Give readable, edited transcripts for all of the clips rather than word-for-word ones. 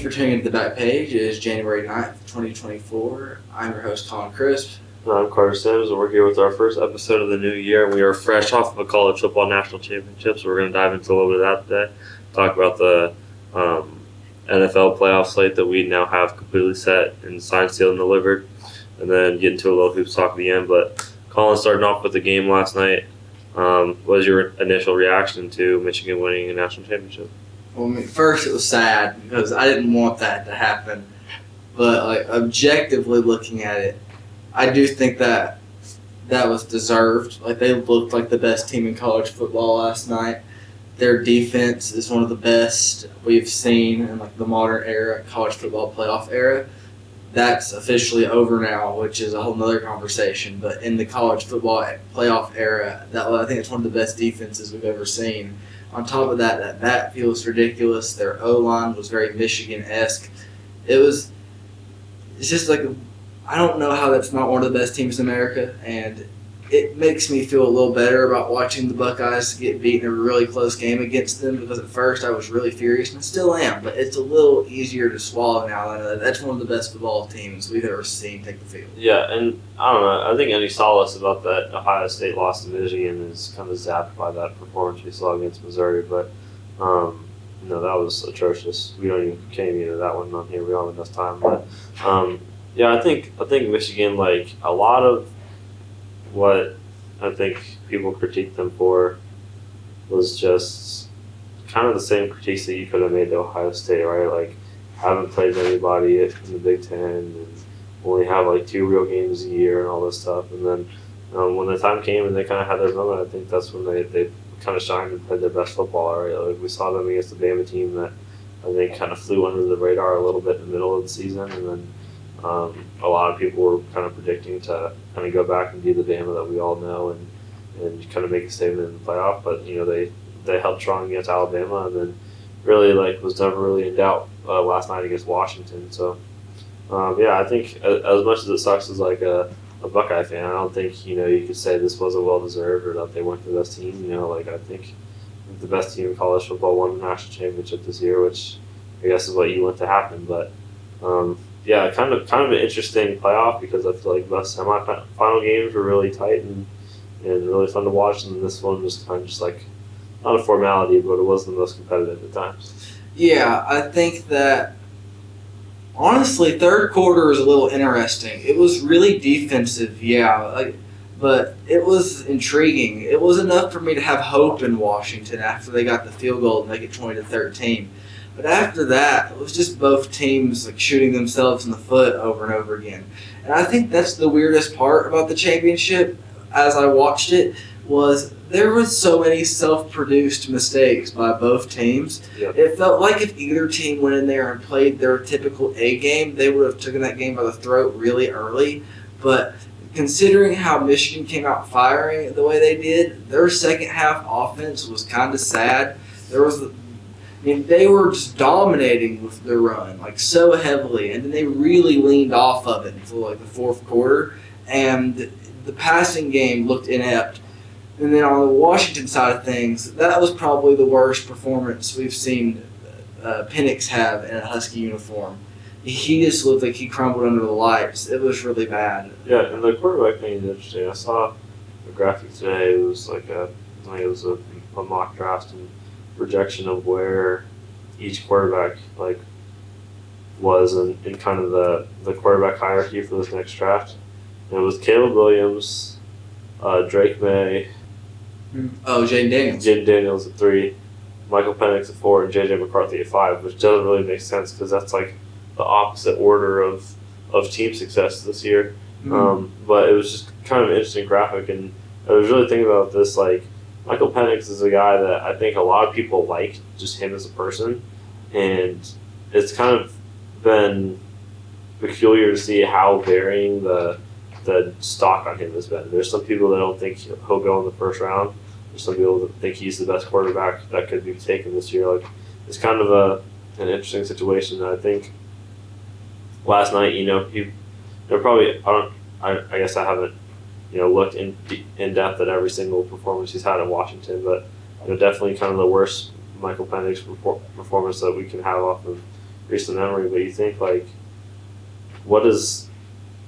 for tuning into the back page. It is January 9th, 2024. I'm your host, Collin Crisp. I'm Carter Sims, and we're here with our first episode of the new year. We are fresh off of a college football national championship, so we're going to dive into a little bit of that today. Talk about the NFL playoff slate that we now have completely set and signed, sealed, and delivered, and then get into a little hoops talk at the end. But Colin, starting off with the game last night, what was your initial reaction to Michigan winning a national championship? Well, first it was sad because I didn't want that to happen, but objectively looking at it, I do think that was deserved. They looked like the best team in college football last night. Their defense is one of the best we've seen in the modern era, college football playoff era. That's officially over now, which is a whole nother conversation. But in the college football playoff era, I think it's one of the best defenses we've ever seen. On top of that backfield was ridiculous. Their O-line was very Michigan-esque. It's just I don't know how that's not one of the best teams in America, and it makes me feel a little better about watching the Buckeyes get beat in a really close game against them, because at first I was really furious, and I still am, but it's a little easier to swallow now. That's one of the best football teams we've ever seen take the field. Yeah, and I don't know. I think any solace about that Ohio State loss to Michigan is kind of zapped by that performance we saw against Missouri, but no, that was atrocious. We can't even get into that one on here. We don't have enough time, but yeah, I think Michigan, a lot of what I think people critique them for was just kind of the same critiques that you could have made to Ohio State, right? Haven't played anybody in the Big Ten and only have 2 real games a year and all this stuff. And then when the time came and they kind of had their moment, I think that's when they kind of shined and played their best football, right? We saw them against the Bama team that I think kind of flew under the radar a little bit in the middle of the season, and then a lot of people were kind of predicting to kind of go back and be the Bama that we all know and kind of make a statement in the playoff. But they held strong against Alabama, and then really was never really in doubt last night against Washington. So yeah, I think as much as it sucks as a Buckeye fan, I don't think you could say this wasn't well deserved or that they weren't the best team. I think the best team in college football won the national championship this year, which I guess is what you want to happen. But yeah, kind of an interesting playoff, because I feel like most semifinal games were really tight and really fun to watch, and this one was kind of just not a formality, but it was the most competitive at times. Yeah, I think that honestly, third quarter is a little interesting. It was really defensive, yeah, but it was intriguing. It was enough for me to have hope in Washington after they got the field goal to make it 20-13. But after that, it was just both teams shooting themselves in the foot over and over again. And I think that's the weirdest part about the championship as I watched it, was there were so many self-produced mistakes by both teams. Yep. It felt like if either team went in there and played their typical A game, they would have taken that game by the throat really early. But considering how Michigan came out firing the way they did, their second half offense was kind of sad. They were just dominating with their run, so heavily, and then they really leaned off of it until the fourth quarter, and the passing game looked inept. And then on the Washington side of things, that was probably the worst performance we've seen Penix have in a Husky uniform. He just looked like he crumbled under the lights. It was really bad. Yeah, and the quarterback thing is interesting. I saw a graphic today. It was I think it was a mock draft and projection of where each quarterback was in kind of the quarterback hierarchy for this next draft. And it was Caleb Williams, Drake May, Jaden Daniels at 3, Michael Penix at 4, and JJ McCarthy at 5, which doesn't really make sense because that's the opposite order of team success this year. Mm-hmm. But it was just kind of an interesting graphic, and I was really thinking about this Michael Penix is a guy that I think a lot of people like, just him as a person, and it's kind of been peculiar to see how varying the stock on him has been. There's some people that don't think he'll go in the first round. There's some people that think he's the best quarterback that could be taken this year. It's kind of an interesting situation. I think last night, probably I guess I haven't looked in depth at every single performance he's had in Washington, but definitely kind of the worst Michael Penix performance that we can have off of recent memory, but you think like, what does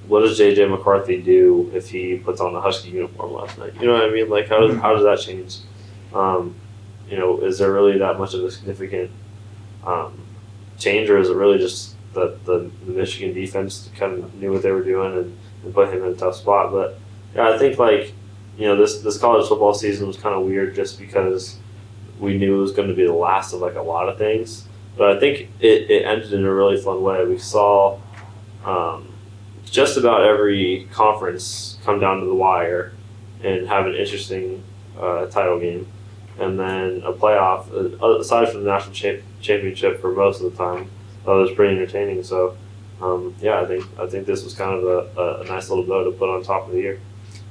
JJ McCarthy do if he puts on a Husky uniform last night? You know what I mean? Like how does that change? Is there really that much of a significant change, or is it really just that the Michigan defense kind of knew what they were doing and put him in a tough spot? But yeah, I think like this college football season was kind of weird just because we knew it was going to be the last of like a lot of things. But I think it ended in a really fun way. We saw just about every conference come down to the wire and have an interesting title game, and then a playoff. Aside from the national championship, for most of the time, that was pretty entertaining. So, I think this was kind of a nice little bow to put on top of the year.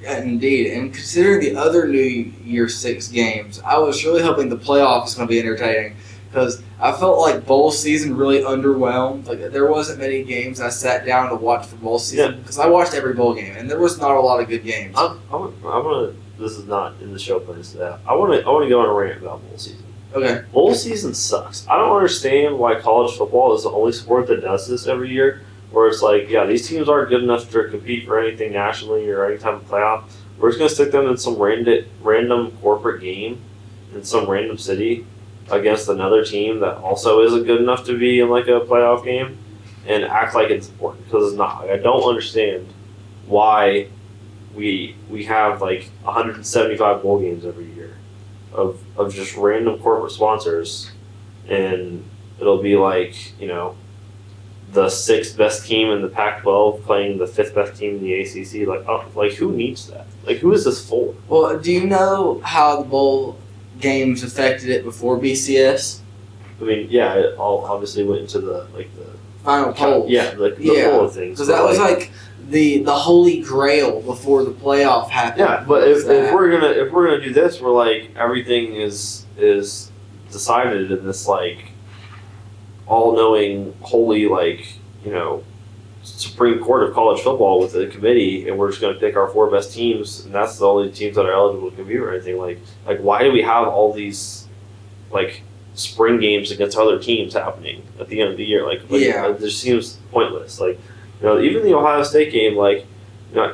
Yeah, indeed. And considering the other New Year's Six games, I was really hoping the playoff was going to be entertaining, because I felt like bowl season really underwhelmed. Like there wasn't many games I sat down to watch for bowl season, because I watched every bowl game, and there was not a lot of good games. I'm gonna. This is not in the show plans today. I want to go on a rant about bowl season. Okay. Bowl season sucks. I don't understand why college football is the only sport that does this every year. Where it's like, yeah, these teams aren't good enough to compete for anything nationally or any type of playoff. We're just gonna stick them in some random corporate game in some random city against another team that also isn't good enough to be in like a playoff game, and act like it's important, because it's not. Like, I don't understand why we have like 175 bowl games every year of just random corporate sponsors, and it'll be like the 6th best team in the Pac-12 playing the 5th best team in the ACC. Like who needs that? Like who is this for? Well, do you know how the bowl games affected it before BCS? I mean, yeah, it all obviously went into the final polls. Yeah, the poll of things. Because that was like the holy grail before the playoff happened. Yeah, but if we're gonna do this, we're like everything is decided in this like all-knowing, holy, Supreme Court of college football with a committee, and we're just going to pick our 4 best teams, and that's the only teams that are eligible to compete or anything. Like why do we have all these, spring games against other teams happening at the end of the year? It just seems pointless. Even the Ohio State game,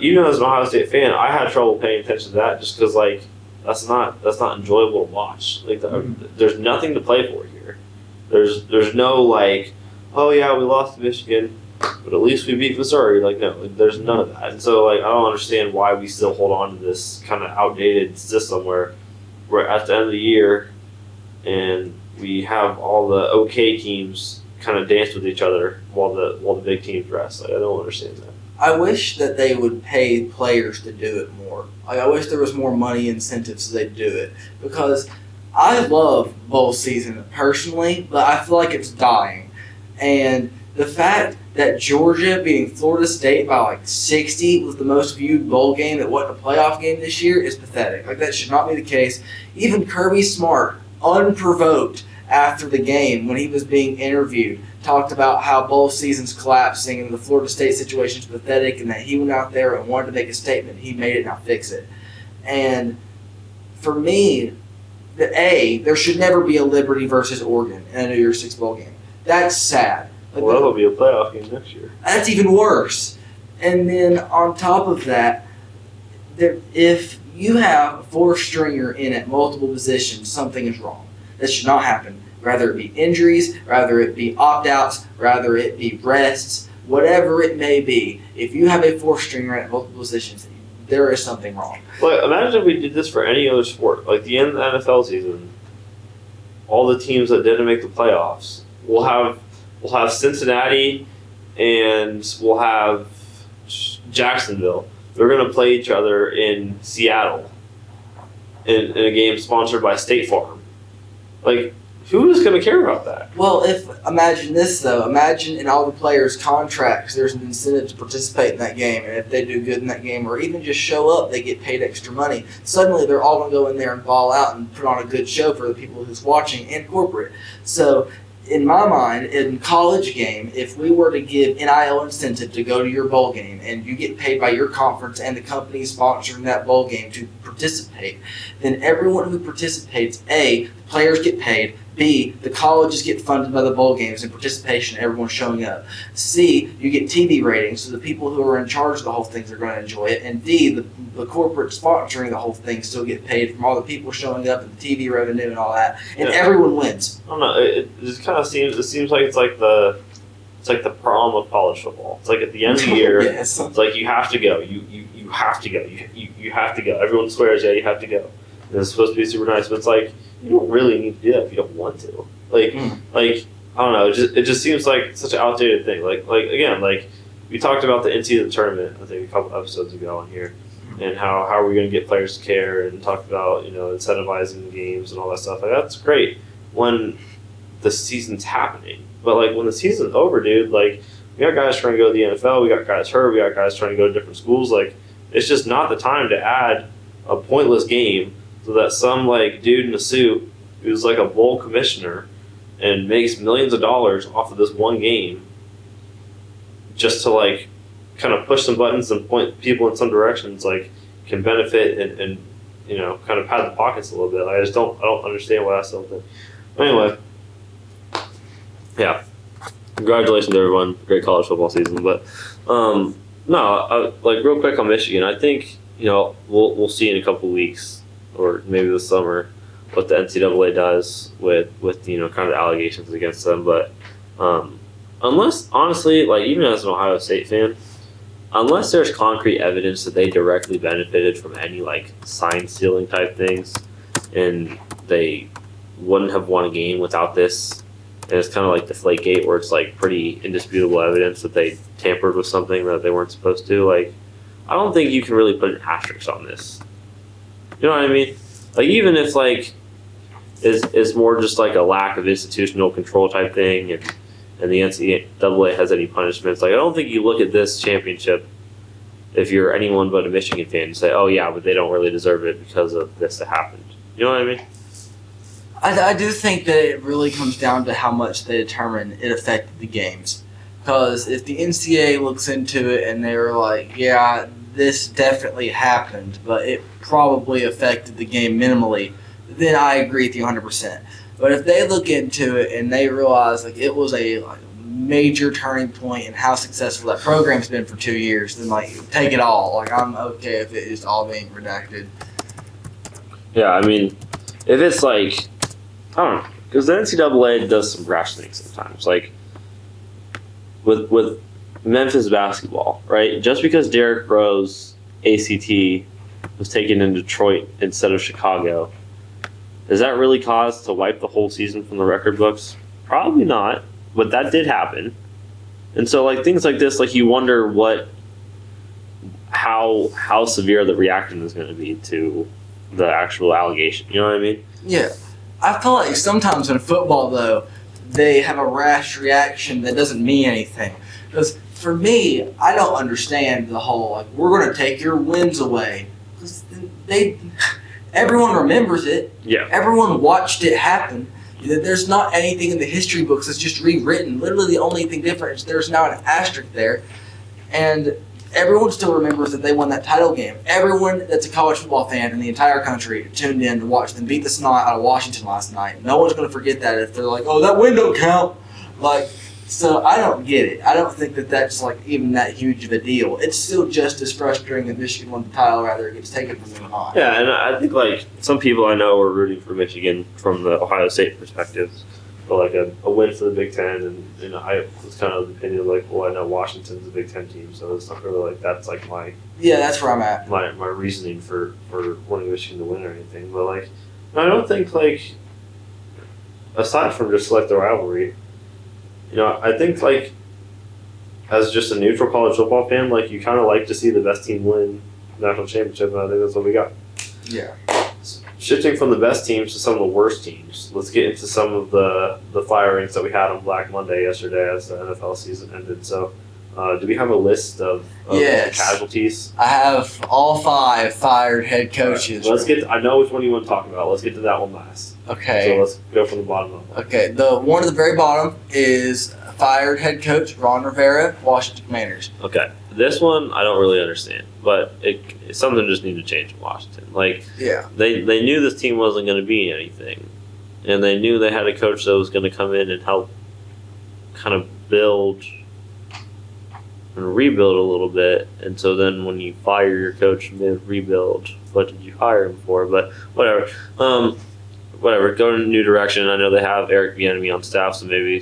even as an Ohio State fan, I had trouble paying attention to that just because, that's not enjoyable to watch. There's nothing to play for here. There's no oh yeah, we lost to Michigan, but at least we beat Missouri. No, there's none of that. And so I don't understand why we still hold on to this kind of outdated system where we're at the end of the year and we have all the okay teams kind of dance with each other while the big teams rest. I don't understand that. I wish that they would pay players to do it more. I wish there was more money incentives so they'd do it, because I love bowl season personally, but I feel like it's dying. And the fact that Georgia beating Florida State by 60 was the most viewed bowl game that wasn't a playoff game this year is pathetic. That should not be the case. Even Kirby Smart, unprovoked after the game when he was being interviewed, talked about how bowl season's collapsing and the Florida State situation is pathetic, and that he went out there and wanted to make a statement. He made it, now fix it. And for me, there should never be a Liberty versus Oregon in a New Year's Six bowl game. That's sad. That'll be a playoff game next year. That's even worse. And then on top of that, if you have a 4-stringer in at multiple positions, something is wrong. That should not happen. Rather it be injuries, rather it be opt-outs, rather it be rests, whatever it may be. If you have a 4-stringer at multiple positions, there is something wrong. Imagine if we did this for any other sport. The end of the NFL season, all the teams that didn't make the playoffs, we'll have Cincinnati and we'll have Jacksonville. They're going to play each other in Seattle in a game sponsored by State Farm. Who is going to care about that? Well, imagine this though. Imagine in all the players' contracts, there's an incentive to participate in that game, and if they do good in that game, or even just show up, they get paid extra money. Suddenly, they're all going to go in there and ball out and put on a good show for the people who's watching and corporate. So, in my mind, in college game, if we were to give NIL incentive to go to your bowl game and you get paid by your conference and the company sponsoring that bowl game to participate, then everyone who participates, the players get paid. B, the colleges get funded by the bowl games and participation, everyone's showing up. C, you get TV ratings, so the people who are in charge of the whole thing are going to enjoy it. And D, the corporate sponsoring the whole thing still get paid from all the people showing up and the TV revenue and all that. And everyone wins. I don't know. It just kind of seems like it's like the prom of college football. It's like at the end of the year, Yes. It's like you have to go. You have to go. You have to go. Everyone swears, yeah, you have to go. And it's supposed to be super nice, but it's like you don't really need to do that if you don't want to. Like I don't know. It just seems like such an outdated thing. Like again, like we talked about the NCAA tournament, I think a couple episodes ago on here, and how are we going to get players to care and talk about incentivizing games and all that stuff. Like that's great when the season's happening, but like when the season's over, dude, like we got guys trying to go to the NFL, we got guys hurt, we got guys trying to go to different schools. Like it's just not the time to add a pointless game so that some like dude in a suit who's like a bowl commissioner and makes millions of dollars off of this one game just to like kind of push some buttons and point people in some directions like can benefit and kind of pad the pockets a little bit. Like, I don't understand why that's something. Anyway, yeah, congratulations to everyone, great college football season. But like real quick on Michigan, I think we'll see in a couple weeks or maybe this summer what the NCAA does with kind of allegations against them. But unless, honestly, like even as an Ohio State fan, unless there's concrete evidence that they directly benefited from any like sign stealing type things, and they wouldn't have won a game without this, and it's kind of like Deflategate where it's like pretty indisputable evidence that they tampered with something that they weren't supposed to. Like, I don't think you can really put an asterisk on this. You know what I mean? Like, even if like it's more just like a lack of institutional control type thing, and the NCAA has any punishments, like I don't think you look at this championship if you're anyone but a Michigan fan and say, oh yeah, but they don't really deserve it because of this that happened. You know what I mean? I do think that it really comes down to how much they determine it affected the games. Because if the NCAA looks into it and they're like, yeah, this definitely happened, but it probably affected the game minimally, then I agree with you 100%. But if they look into it and they realize like it was a major turning point in how successful that program's been for 2 years, then like take it all. Like I'm okay if it is all being redacted. Yeah, I mean, if it's like, I don't know, because the NCAA does some rash things sometimes. Like with Memphis basketball, right? Just because Derrick Rose ACT was taken in Detroit instead of Chicago, is that really cause to wipe the whole season from the record books? Probably not, but that did happen. And so like things like this, like you wonder how severe the reaction is going to be to the actual allegation. You know what I mean? Yeah. I feel like sometimes in football, though, they have a rash reaction that doesn't mean anything. Because for me, I don't understand the whole, like, we're going to take your wins away. Because everyone remembers it. Yeah. Everyone watched it happen. There's not anything in the history books that's just rewritten. Literally the only thing different is there's now an asterisk there. And everyone still remembers that they won that title game. Everyone that's a college football fan in the entire country tuned in to watch them beat the snot out of Washington last night. No one's going to forget that if they're like, oh, that win don't count. Like, so I don't get it. I don't think that that's like even that huge of a deal. It's still just as frustrating that Michigan won the title, rather it gets taken from them or not. Yeah, and I think like some people I know are rooting for Michigan from the Ohio State perspective. For like a win for the Big Ten, and I was kind of the opinion of like, well, I know Washington's a Big Ten team, so it's not really like that's like my that's where I'm at. My reasoning for wanting Michigan to win or anything, but like I don't think like aside from just like the rivalry, I think like as just a neutral college football fan, like you kind of like to see the best team win the national championship, and I think that's what we got. Yeah. Shifting from the best teams to some of the worst teams, let's get into some of the firings that we had on Black Monday yesterday as the NFL season ended. So, do we have a list of casualties? I have all 5 fired head coaches. Right. Let's get. I know which one you want to talk about. Let's get to that one last. Okay. So let's go from the bottom up. Okay. The one at the very bottom is fired head coach Ron Rivera, Washington Commanders. Okay. This one I don't really understand, but it's something just needed to change in Washington. Like, yeah, they knew this team wasn't going to be anything, and they knew they had a coach that was going to come in and help kind of build and rebuild a little bit. And so then when you fire your coach mid-rebuild, what did you hire him for? But whatever. Whatever, go in a new direction. I know they have Eric Bieniemy on staff, so maybe,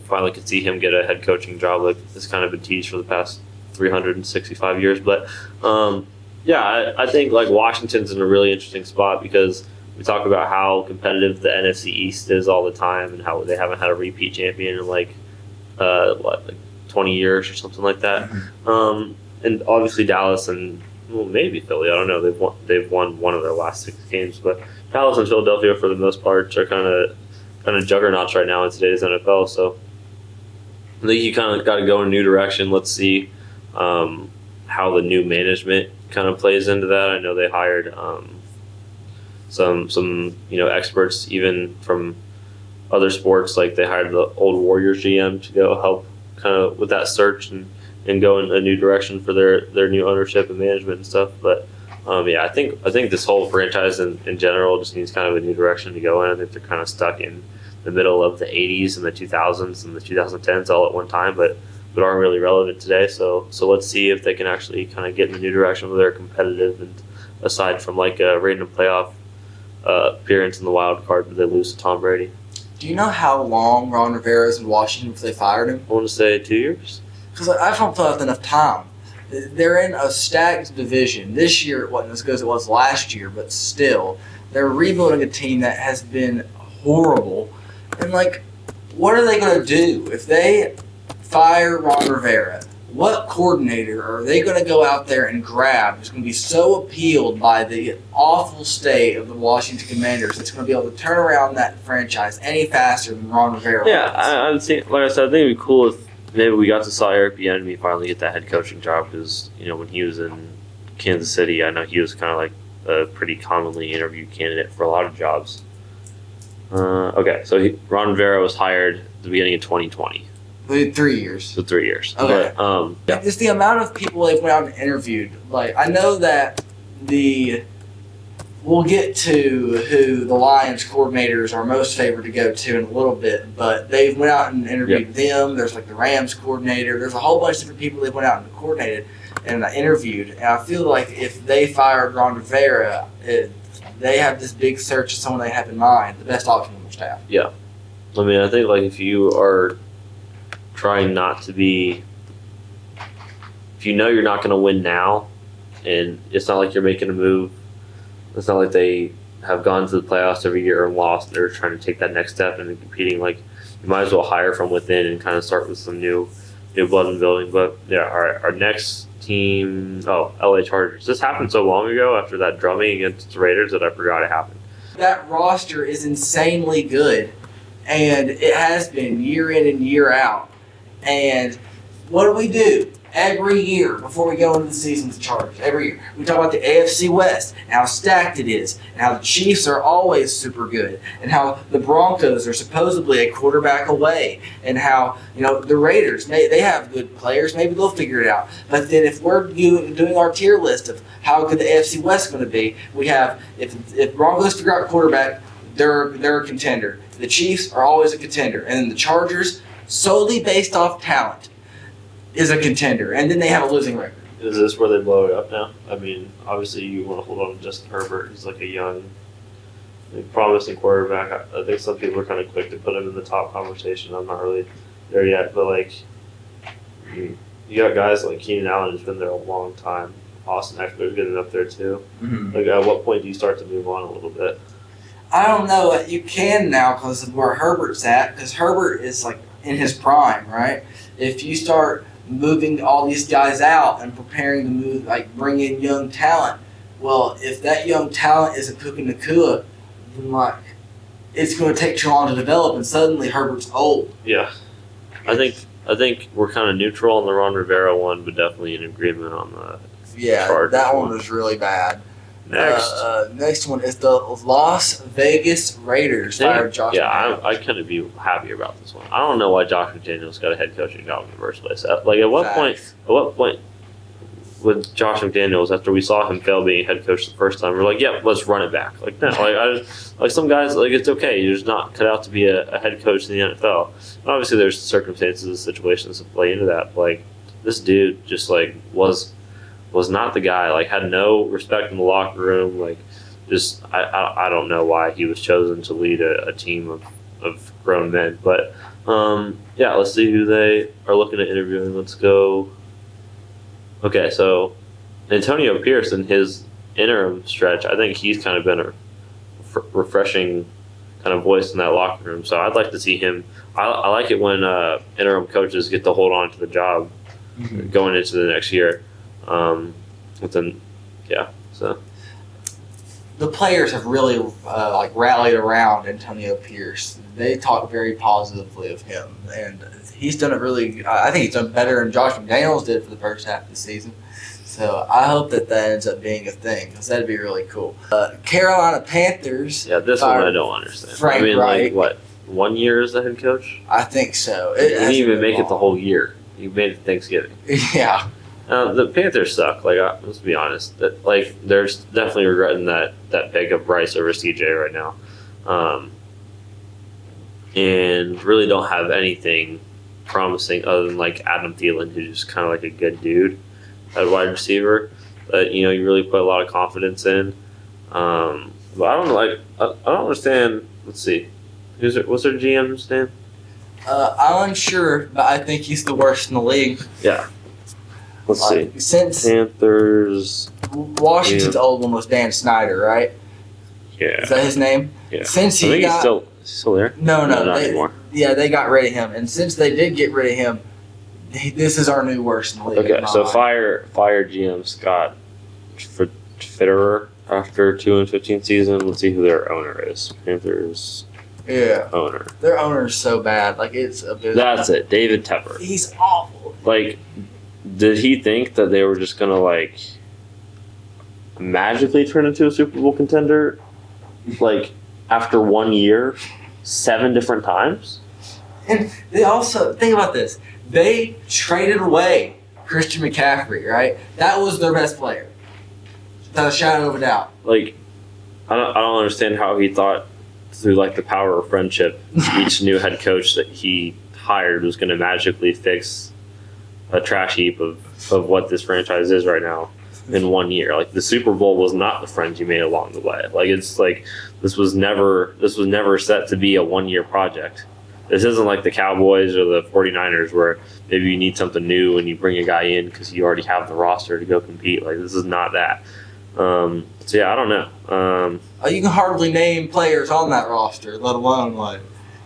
finally could see him get a head coaching job like it's kind of been teased for the past 365 years. But, I think, like, Washington's in a really interesting spot because we talk about how competitive the NFC East is all the time and how they haven't had a repeat champion in, like 20 years or something like that. Mm-hmm. And obviously Dallas and, well, maybe Philly, I don't know. They've won one of their last 6 games, but Dallas and Philadelphia, for the most part, are kind of juggernauts right now in today's NFL. So I think you kind of got to go in a new direction. Let's see how the new management kind of plays into that. I know they hired some experts even from other sports. Like they hired the old Warriors GM to go help kind of with that search and go in a new direction for their new ownership and management and stuff. But I think this whole franchise in general just needs kind of a new direction to go in. I think they're kind of stuck in the middle of the 80s and the 2000s and the 2010s all at one time, but aren't really relevant today. So let's see if they can actually kind of get in a new direction where they're competitive. And aside from like a random playoff appearance in the wild card, did they lose to Tom Brady? Do you know how long Ron Rivera's in Washington before they fired him? I want to say 2 years. Because I don't feel like enough time. They're in a stacked division. This year it wasn't as good as it was last year, but still, they're rebuilding a team that has been horrible. And, like, what are they going to do? If they fire Ron Rivera, what coordinator are they going to go out there and grab who's going to be so appealed by the awful state of the Washington Commanders that's going to be able to turn around that franchise any faster than Ron Rivera Yeah, was? like I said, I think it'd be cool if maybe we got to saw Eric Bieniemy finally get that head coaching job because, when he was in Kansas City, I know he was kind of like a pretty commonly interviewed candidate for a lot of jobs. Okay, so Ron Rivera was hired at the beginning of 2020. 3 years. So 3 years. Okay. But, It's the amount of people they've went out and interviewed. Like, I know that we'll get to who the Lions coordinators are most favored to go to in a little bit, but they've went out and interviewed them. There's like the Rams coordinator. There's a whole bunch of different people they went out and coordinated and interviewed. And I feel like if they fired Ron Rivera, they have this big search of someone they have in mind, the best option on their staff. Yeah. I mean, I think like if you are trying not to be, if you know you're not going to win now, and it's not like you're making a move, it's not like they have gone to the playoffs every year and lost. They're trying to take that next step and competing. Like, you might as well hire from within and kind of start with some new blood and building. But yeah, our next team, LA Chargers. This happened so long ago after that drumming against the Raiders that I forgot it happened. That roster is insanely good, and it has been year in and year out. And what do? Every year before we go into the season with the Chargers, every year, we talk about the AFC West and how stacked it is, and how the Chiefs are always super good, and how the Broncos are supposedly a quarterback away, and how the Raiders, they have good players, maybe they'll figure it out. But then if we're doing our tier list of how good the AFC West is going to be, we have if Broncos figure out quarterback, they're a contender. The Chiefs are always a contender, and then the Chargers, solely based off talent, is a contender, and then they have a losing record. Is this where they blow it up now? I mean, obviously you want to hold on to Justin Herbert. He's like a young, promising quarterback. I think some people are kind of quick to put him in the top conversation. I'm not really there yet, but like you got guys like Keenan Allen who's been there a long time. Austin Eckler's getting up there too. Mm-hmm. Like, at what point do you start to move on a little bit? I don't know. You can now because of where Herbert's at, because Herbert is like in his prime, right? If you start moving all these guys out and preparing to move, like bring in young talent, well, if that young talent isn't Puka Nacua, then like it's going to take too long to develop, and suddenly Herbert's old. Yeah, I think we're kind of neutral on the Ron Rivera one, but definitely in agreement on the Chargers that one was really bad. Next. Next one is the Las Vegas Raiders fired Josh McDaniels. I couldn't be happier about this one. I don't know why Josh McDaniels got a head coaching job in the first place. Like, at what point with Josh McDaniels, after we saw him fail being head coach the first time, we're like, yeah, let's run it back. Like, no, like some guys, like, it's okay. You're just not cut out to be a head coach in the NFL. And obviously, there's circumstances and situations that play into that. But, like, this dude just, like, was not the guy. Like, had no respect in the locker room. Like, just, I don't know why he was chosen to lead a team of grown men. But, yeah, let's see who they are looking at interviewing. Let's go. Okay, so Antonio Pierce in his interim stretch, I think he's kind of been a refreshing kind of voice in that locker room. So I'd like to see him. I like it when interim coaches get to hold on to the job going into the next year. But then, yeah, so. The players have really rallied around Antonio Pierce. They talk very positively of him, and he's done it really. I think he's done better than Josh McDaniels did for the first half of the season. So I hope that ends up being a thing, because that'd be really cool. Carolina Panthers. Yeah, this one I don't understand. Frank I mean, Reich. like what? 1 year as the head coach? I think so. He didn't even make it the whole year. He made it Thanksgiving. Yeah. The Panthers suck. Like, let's be honest. That, like, they're definitely regretting that pick of Bryce over CJ right now, and really don't have anything promising other than like Adam Thielen, who's just kind of like a good dude at wide receiver that you really put a lot of confidence in. But I don't know. Like, I don't understand. Let's see. What's their GM's name? I'm unsure, but I think he's the worst in the league. Yeah. Let's see. Since Panthers. Washington's old one was Dan Snyder, right? Yeah. Is that his name? Yeah. Since I think he's still there. No, not anymore. Yeah, they got rid of him, and since they did get rid of him, this is our new worst in the league. Okay, so fire GM Scott Fitterer after 2-15 season. Let's see who their owner is. Panthers. Yeah. Owner. Their owner's so bad. Like, it's a bit. That's it. David Tepper. He's awful. Like, did he think that they were just gonna like magically turn into a Super Bowl contender? Like, after 1 year, 7 different times? And they also, think about this. They traded away Christian McCaffrey, right? That was their best player. Without a shadow of a doubt. Like, I don't understand how he thought through like the power of friendship, each new head coach that he hired was going to magically fix a trash heap of what this franchise is right now in 1 year. Like, the Super Bowl was not the friends you made along the way. Like, it's like this was never set to be a 1 year project. This isn't like the Cowboys or the 49ers where maybe you need something new and you bring a guy in because you already have the roster to go compete. Like, this is not that. So yeah, I don't know. You can hardly name players on that roster, let alone like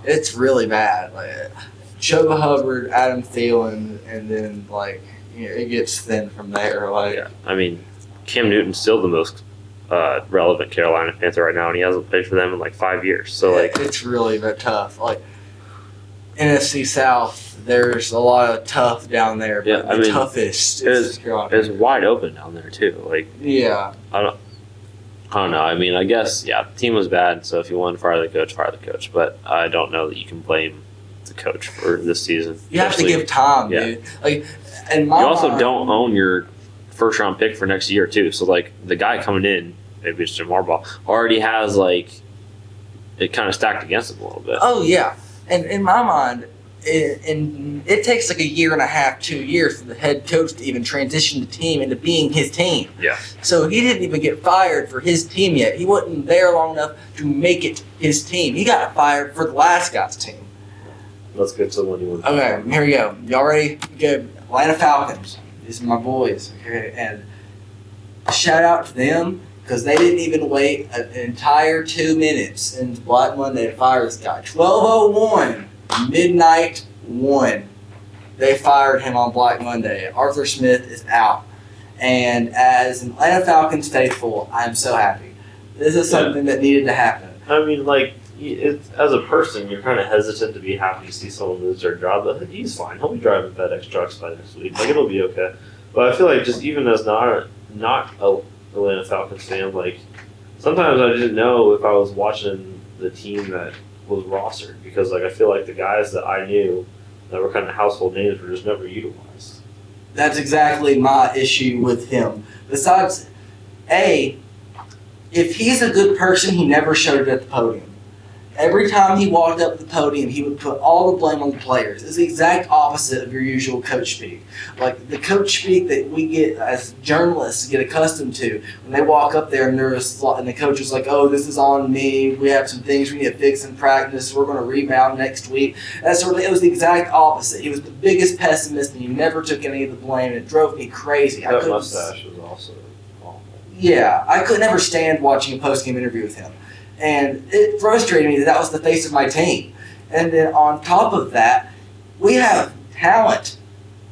it's really bad. Like Chuba Hubbard, Adam Thielen, and then like it gets thin from there. Like, yeah, I mean, Cam Newton's still the most relevant Carolina Panther right now, and he hasn't played for them in like 5 years. So like, it's really tough. Like NFC South, there's a lot of tough down there. But yeah, I mean, toughest is wide open down there too. Like, yeah, I don't know. I mean, I guess the team was bad. So if you want to fire the coach. But I don't know that you can blame the coach for this season. You have to give time, dude. Like, and you also don't own your first round pick for next year too. So like the guy coming in, maybe it's Jim Harbaugh, already has like it kind of stacked against him a little bit. Oh yeah. And in my mind, it takes like 1.5 to 2 years for the head coach to even transition the team into being his team. Yeah. So he didn't even get fired for his team yet. He wasn't there long enough to make it his team. He got fired for the last guy's team. Let's get to the one you want. Okay, here we go. Y'all ready? Good. Atlanta Falcons. These are my boys. Okay, and shout out to them. Because they didn't even wait an entire 2 minutes since Black Monday to fire this guy. 12:01, midnight 1. They fired him on Black Monday. Arthur Smith is out. And as an Atlanta Falcons faithful, I'm so happy. This is something that needed to happen. I mean, like, as a person, you're kind of hesitant to be happy to see someone lose their job. But he's fine. He'll be driving FedEx trucks by next week. Like, it'll be okay. But I feel like just even as not a Atlanta Falcons fan, like sometimes I didn't know if I was watching the team that was rostered because like I feel like the guys that I knew that were kind of household names were just never utilized. That's exactly my issue with him. Besides, if he's a good person, he never showed it at the podium. Every time he walked up the podium, he would put all the blame on the players. It's the exact opposite of your usual coach speak. Like the coach speak that we get as journalists get accustomed to when they walk up there and and the coach is like, "Oh, this is on me. We have some things we need to fix in practice. We're going to rebound next week." It was the exact opposite. He was the biggest pessimist, and he never took any of the blame. And it drove me crazy. That mustache was also awful. Yeah, I could never stand watching a post-game interview with him. And it frustrated me that was the face of my team. And then on top of that, we have talent,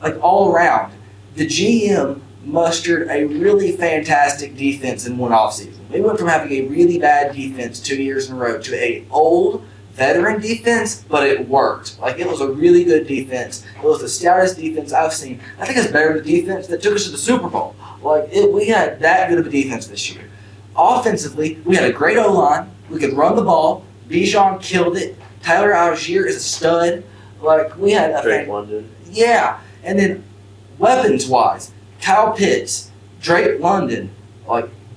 like all around. The GM mustered a really fantastic defense in one offseason. We went from having a really bad defense 2 years in a row to a old veteran defense, but it worked. Like it was a really good defense. It was the stoutest defense I've seen. I think it's better than the defense that took us to the Super Bowl. We had that good of a defense this year. Offensively, we had a great O-line. We could run the ball. Bijan killed it. Tyler Algier is a stud. We had a Drake London. Yeah. And then weapons-wise, Kyle Pitts, Drake London,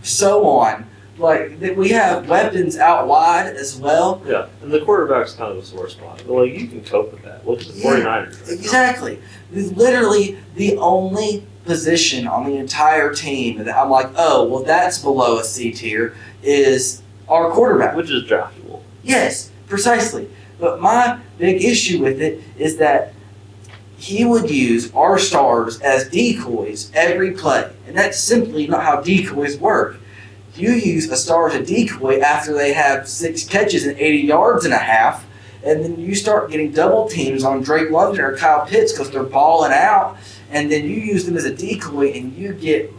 so on. We have weapons out wide as well. Yeah, and the quarterback's kind of a sore spot. But, you can cope with that. Look at the 49ers right exactly. It's literally the only position on the entire team that I'm like, oh, well, that's below a C tier, is our quarterback. Which is draftable. Yes, precisely. But my big issue with it is that he would use our stars as decoys every play. And that's simply not how decoys work. You use a star as a decoy after they have 6 catches and 80 yards and a half, and then you start getting double teams on Drake London or Kyle Pitts because they're balling out, and then you use them as a decoy and you get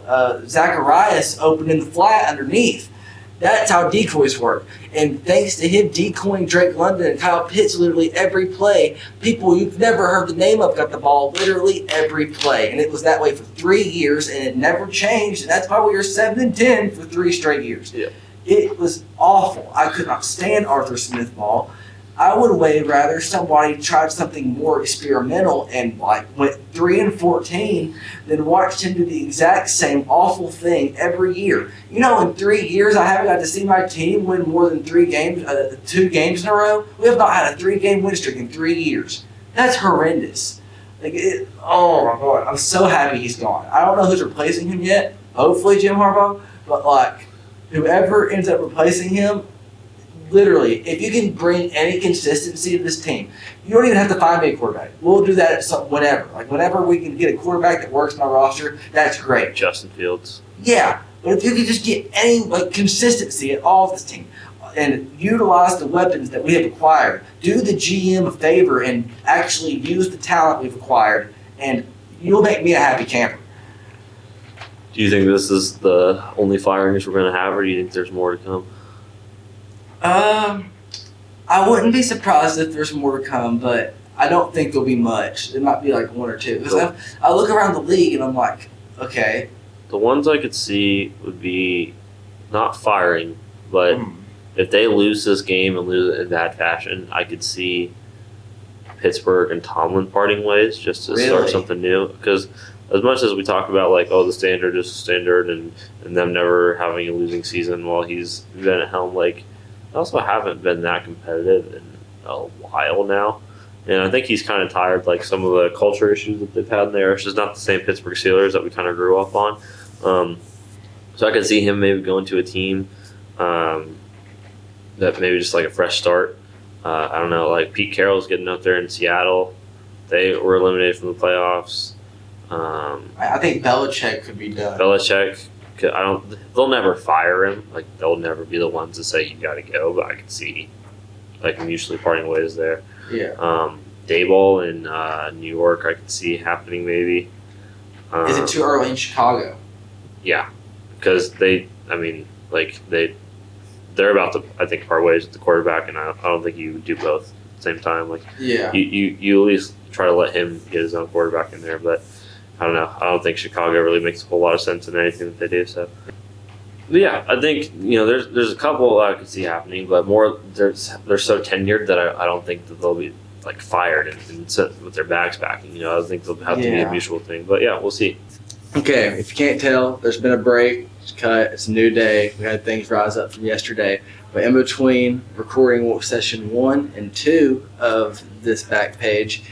Zacharias open in the flat underneath. That's how decoys work. And thanks to him decoying Drake London and Kyle Pitts literally every play, people you've never heard the name of got the ball literally every play. And it was that way for 3 years, and it never changed. And that's why we were 7-10 for 3 straight years. Yeah. It was awful. I could not stand Arthur Smith ball. I would way rather somebody tried something more experimental and went 3-14 than watched him do the exact same awful thing every year. In 3 years, I haven't got to see my team win more than 2 games in a row. We have not had a 3-game win streak in 3 years. That's horrendous. Oh my God! I'm so happy he's gone. I don't know who's replacing him yet. Hopefully Jim Harbaugh, but whoever ends up replacing him. Literally, if you can bring any consistency to this team, you don't even have to find me a quarterback. We'll do that whenever. Whenever we can get a quarterback that works in our roster, that's great. Justin Fields. Yeah, but if you can just get any consistency at all of this team and utilize the weapons that we have acquired, do the GM a favor and actually use the talent we've acquired, and you'll make me a happy camper. Do you think this is the only firings we're going to have, or do you think there's more to come? I wouldn't be surprised if there's more to come, but I don't think there'll be much. There might be 1 or 2. Because I look around the league and I'm like, okay. The ones I could see would be not firing, but if they lose this game and lose it in bad fashion, I could see Pittsburgh and Tomlin parting ways just to start something new. Because as much as we talk about the standard is standard and them never having a losing season while he's been at helm, they also haven't been that competitive in a while now. And I think he's kind of tired, some of the culture issues that they've had there. It's just not the same Pittsburgh Steelers that we kind of grew up on. So I could see him maybe going to a team that maybe just a fresh start. I don't know, Pete Carroll's getting up there in Seattle. They were eliminated from the playoffs. I think Belichick could be done. They'll never fire him. They'll never be the ones to say you got to go. But I could see, mutually parting ways there. Yeah. Daboll in New York, I could see happening maybe. Is it too early in Chicago? Yeah, because they're about to, I think, part ways with the quarterback, and I don't think you would do both at the same time. Yeah. You at least try to let him get his own quarterback in there, but. I don't know. I don't think Chicago really makes a whole lot of sense in anything that they do. So, but yeah, I think there's a couple I could see happening, but more they're so tenured that I don't think that they'll be like fired and sit with their bags packing. You know, I think they'll have to be a mutual thing. But yeah, we'll see. Okay, if you can't tell, there's been a break. It's cut. It's a new day. We had things rise up from yesterday. But in between recording session 1 and 2 of this back page,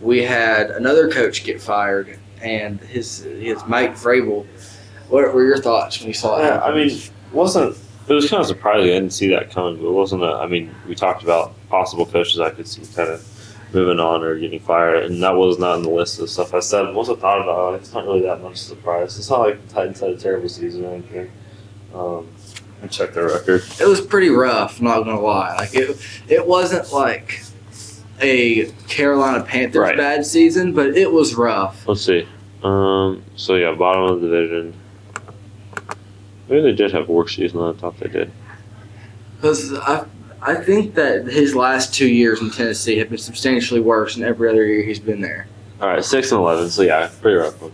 we had another coach get fired, and his Mike Vrabel. What were your thoughts when you saw that? I mean, it was kind of surprising. I didn't see that coming, but it wasn't we talked about possible coaches I could see kind of moving on or getting fired, and that was not on the list of stuff I said. Once I thought about it, it's not really that much surprise. It's not like the Titans had a terrible season or anything. And check their record. It was pretty rough, not gonna lie. Like it wasn't like a Carolina Panthers bad season, but it was rough. Let's see. So yeah, bottom of the division. Maybe they did have a worse season than I thought they did. Because I think that his last 2 years in Tennessee have been substantially worse than every other year he's been there. All right, 6-11. So yeah, pretty rough one.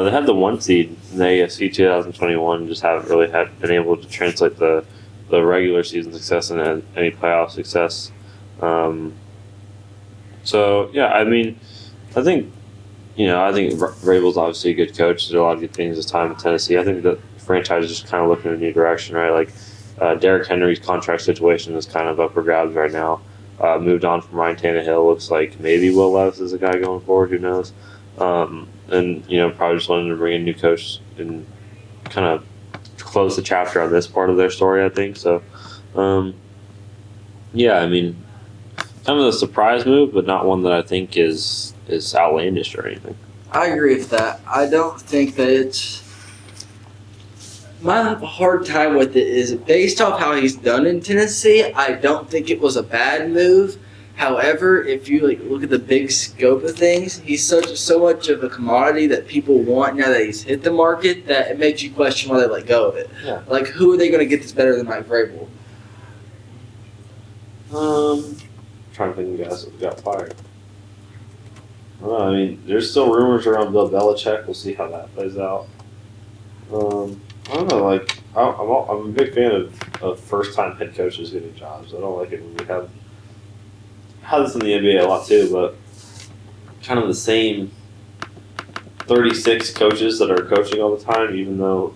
They had the 1 seed in the AFC 2021. Just haven't really been able to translate the regular season success into any playoff success. So yeah, I mean, I think Vrabel's obviously a good coach. There's a lot of good things this time in Tennessee. I think the franchise is just kind of looking in a new direction, right? Like Derrick Henry's contract situation is kind of up for grabs right now. Moved on from Ryan Tannehill. Looks like maybe Will Levis is a guy going forward. Who knows? And probably just wanted to bring a new coach and kind of close the chapter on this part of their story, I think. So, yeah, I mean, kind of a surprise move, but not one that I think is outlandish or anything. I agree with that. I don't think that it's... My hard time with it is based off how he's done in Tennessee, I don't think it was a bad move. However, if you look at the big scope of things, he's so much of a commodity that people want now that he's hit the market that it makes you question why they let go of it. Yeah. Like, who are they going to get that's better than Mike Vrabel? Trying to think of guys that got fired. I don't know, I mean, there's still rumors around Bill Belichick. We'll see how that plays out. I don't know, like, I'm a big fan of first-time head coaches getting jobs. I don't like it when we have this in the NBA a lot too, but kind of the same 36 coaches that are coaching all the time, even though,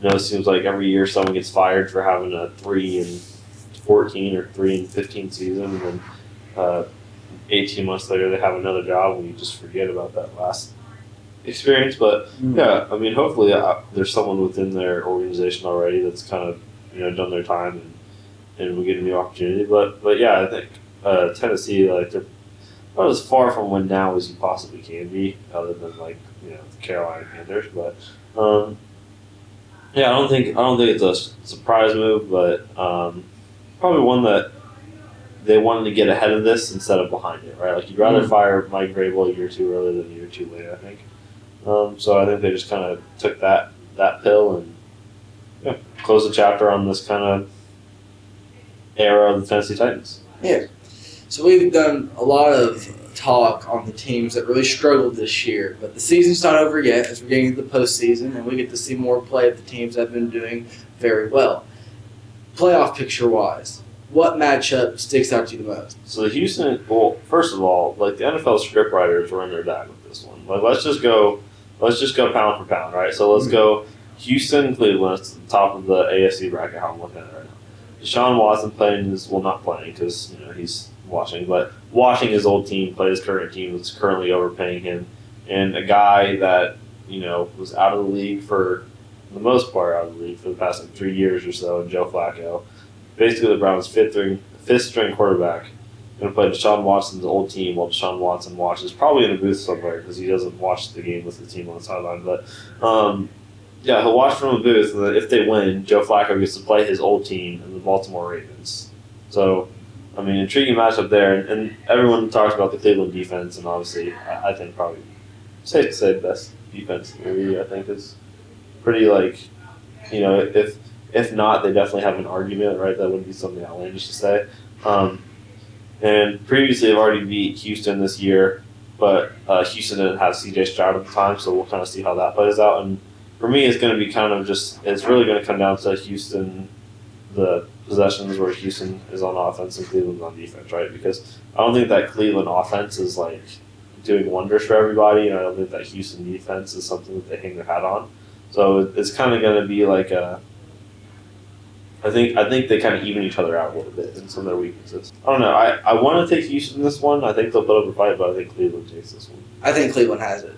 it seems like every year someone gets fired for having a 3-14 or 3-15 season, and then 18 months later they have another job and you just forget about that last experience. But yeah, I mean, hopefully there's someone within their organization already that's kind of done their time and we get a new opportunity. But yeah, I think Tennessee, they're about as far from win now as you possibly can be, other than the Carolina Panthers. But yeah, I don't think it's a surprise move, but probably one that they wanted to get ahead of this instead of behind it, right? Like, you'd rather fire Mike Vrabel a year too early than a year too late, I think. So I think they just kind of took that pill and closed the chapter on this kind of era of the Tennessee Titans. Yeah. So we've done a lot of talk on the teams that really struggled this year, but the season's not over yet as we're getting into the postseason, and we get to see more play of the teams that have been doing very well. Playoff picture-wise, what matchup sticks out to you the most? So the Houston, well, first of all, the NFL scriptwriters were in their bag with this one. Let's just go pound for pound, right? So let's go Houston, Cleveland, to the top of the AFC bracket, how I'm looking at it right now. Deshaun Watson not playing because he's watching his old team play his current team that's currently overpaying him, and a guy that was out of the league for the most part for the past 3 years or so, Joe Flacco, basically the Browns' fifth string quarterback, going to play Deshaun Watson's old team while Deshaun Watson watches, probably in a booth somewhere because he doesn't watch the game with the team on the sideline, but yeah, he'll watch from a booth, and if they win, Joe Flacco gets to play his old team and the Baltimore Ravens. So, I mean, intriguing matchup there, and everyone talks about the Cleveland defense, and obviously, I think probably safe to say the best defense in the league. I think is pretty if not, they definitely have an argument, right? That wouldn't be something outlandish to say. And previously, they've already beat Houston this year, but Houston didn't have C.J. Stroud at the time, so we'll kind of see how that plays out. And for me, it's going to be it's really going to come down to Houston, the possessions where Houston is on offense and Cleveland's on defense, right? Because I don't think that Cleveland offense is like doing wonders for everybody, and I don't think that Houston defense is something that they hang their hat on. So it's kind of going to be like I think they kind of even each other out a little bit in some of their weaknesses. I don't know. I want to take Houston in this one. I think they'll put up a fight, but I think Cleveland takes this one. I think Cleveland has it.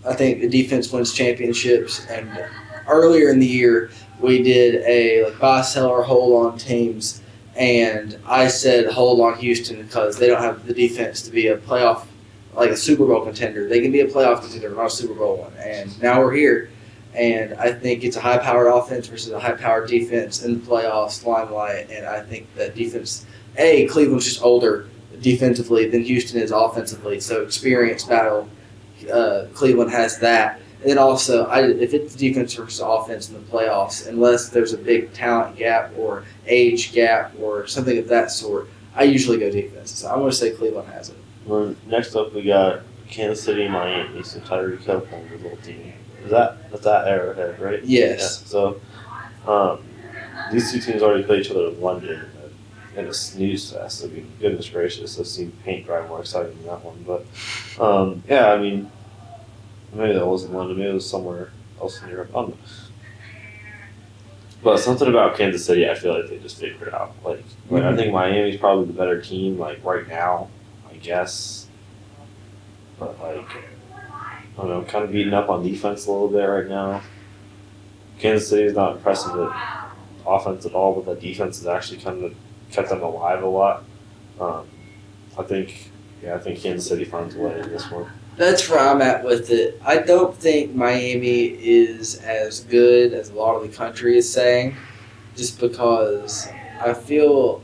I think the defense wins championships. And earlier in the year, we did a buy, sell, or hold on teams, and I said hold on Houston because they don't have the defense to be a playoff, like a Super Bowl contender. They can be a playoff contender, not a Super Bowl one. And now we're here. And I think it's a high-powered offense versus a high-powered defense in the playoffs limelight. And I think that defense, Cleveland's just older defensively than Houston is offensively. So experience battle, Cleveland has that. And then also, if it's defense versus offense in the playoffs, unless there's a big talent gap or age gap or something of that sort, I usually go defense. So I'm going to say Cleveland has it. Well, next up, we got Kansas City, Miami. So Tyreek Hill playing his little team. That's that Arrowhead, right? Yes. Yeah. So these two teams already played each other in London in a snooze fest. I mean, goodness gracious, I've seen paint dry more exciting than that one. But yeah, I mean, maybe that wasn't London. Maybe it was somewhere else in Europe. I don't know. But something about Kansas City, I feel like they just figured it out. Like I think Miami's probably the better team, like right now, I guess. But like, I don't know, kind of beating up on defense a little bit right now. Kansas City is not impressive at offense at all, but the defense has actually kind of kept them alive a lot. I think Kansas City finds a way in this one. That's where I'm at with it. I don't think Miami is as good as a lot of the country is saying, just because I feel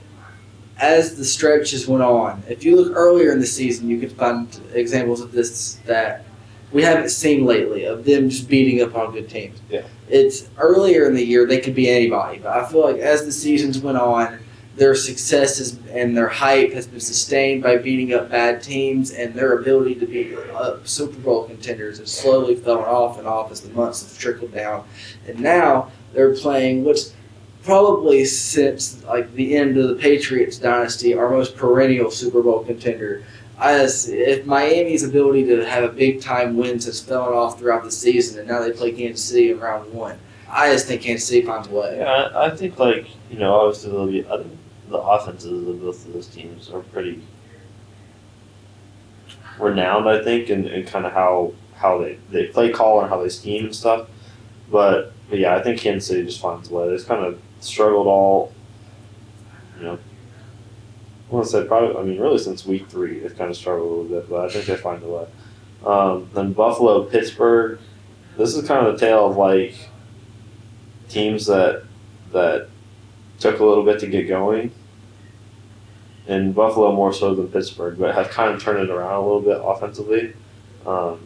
as the stretches went on, if you look earlier in the season, you could find examples of this that we haven't seen lately, of them just beating up on good teams. Yeah. It's earlier in the year, they could be anybody, but I feel like as the seasons went on, their successes and their hype has been sustained by beating up bad teams, and their ability to be Super Bowl contenders has slowly fallen off as the months have trickled down. And now they're playing what's probably since like the end of the Patriots dynasty, our most perennial Super Bowl contender. If Miami's ability to have a big-time wins has fallen off throughout the season, and now they play Kansas City in round one, I just think Kansas City finds a way. Yeah, I think obviously I think the offenses of both of those teams are pretty renowned, I think, and kind of how they play call and how they scheme and stuff. But yeah, I think Kansas City just finds a way. They've kind of struggled all, I want to say probably, really since week 3, they've kind of struggled a little bit, but I think they find a way. Then Buffalo, Pittsburgh, this is kind of the tale of like teams that took a little bit to get going, and Buffalo more so than Pittsburgh, but have kind of turned it around a little bit offensively. But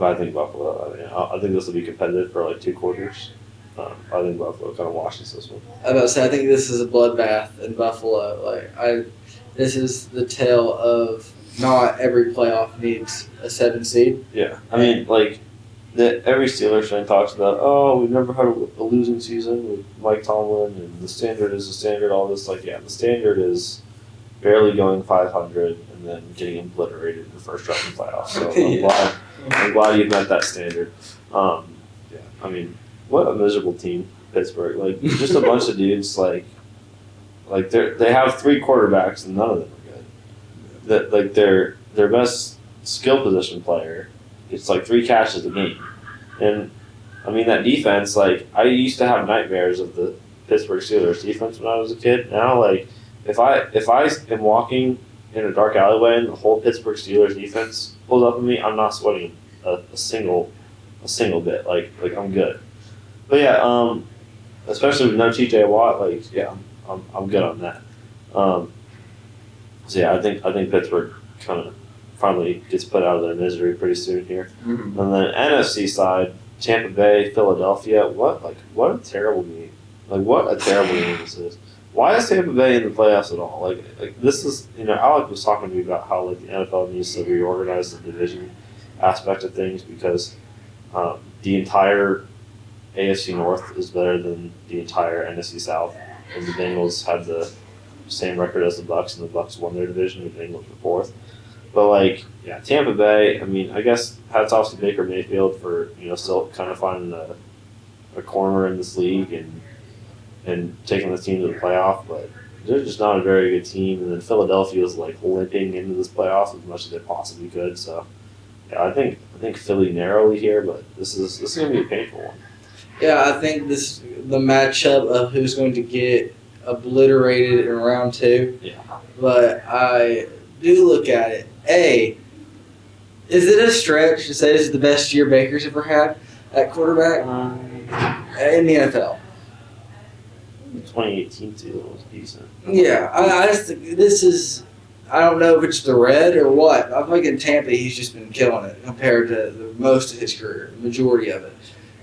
I think Buffalo, I think this will be competitive for like 2 quarters. I think Buffalo kind of washes this one. I was about to say, I think this is a bloodbath in Buffalo. This is the tale of not every playoff needs a 7 seed. Yeah, I mean, every Steelers fan talks about, we've never had a losing season with Mike Tomlin, and the standard is the standard. All this, the standard is barely going 500 and then getting obliterated in the first round of the playoffs. So I'm glad you've met that standard. Yeah, I mean, what a miserable team, Pittsburgh. Just a bunch of dudes, they have 3 quarterbacks and none of them are good. Their best skill position player gets 3 catches a game. And I mean, that defense, I used to have nightmares of the Pittsburgh Steelers defense when I was a kid. Now, if I am walking in a dark alleyway and the whole Pittsburgh Steelers defense pulls up on me, I'm not sweating a single bit. I'm good. But yeah, especially with no TJ Watt, I'm good on that. So yeah, I think Pittsburgh kind of finally gets put out of their misery pretty soon here. Mm-hmm. And then NFC side, Tampa Bay, Philadelphia. What a terrible game. What a terrible game this is. Why is Tampa Bay in the playoffs at all? This is, Alec was talking to me about how the NFL needs to reorganize the division aspect of things, because the entire AFC North is better than the entire NFC South. and the Bengals had the same record as the Bucs, and the Bucs won their division, and the Bengals were fourth. But Tampa Bay. I mean, I guess hats off to Baker Mayfield for still kind of finding a corner in this league and taking the team to the playoff, but they're just not a very good team. And then Philadelphia is limping into this playoff as much as they possibly could. So yeah, I think Philly narrowly here, but this is going to be a painful one. Yeah, I think the matchup of who's going to get obliterated in round 2. Yeah. But I do look at it. Is it a stretch to say this is the best year Baker's ever had at quarterback in the NFL? 2018 too was decent. Yeah, I just think this is. I don't know if it's the red or what. I think in Tampa he's just been killing it compared to most of his career, the majority of it,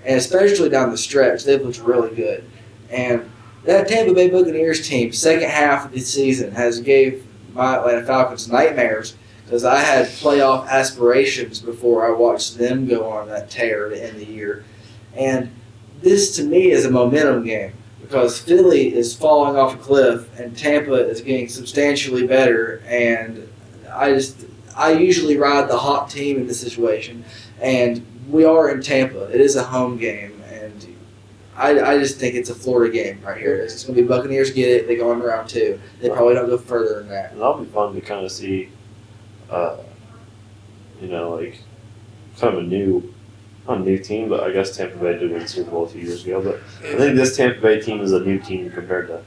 and especially down the stretch they've looked really good. And that Tampa Bay Buccaneers team, second half of the season, has gave my Atlanta Falcons nightmares because I had playoff aspirations before I watched them go on that tear to end the year. And this, to me, is a momentum game because Philly is falling off a cliff and Tampa is getting substantially better. And I usually ride the hot team in this situation. And we are in Tampa. It is a home game. And I just think it's a Florida game right here. It's going to be Buccaneers get it. They go on to round 2. They probably don't go further than that. And that'll be fun to kind of see, kind of a new team, but I guess Tampa Bay did win the Super Bowl a few years ago. But I think this Tampa Bay team is a new team compared to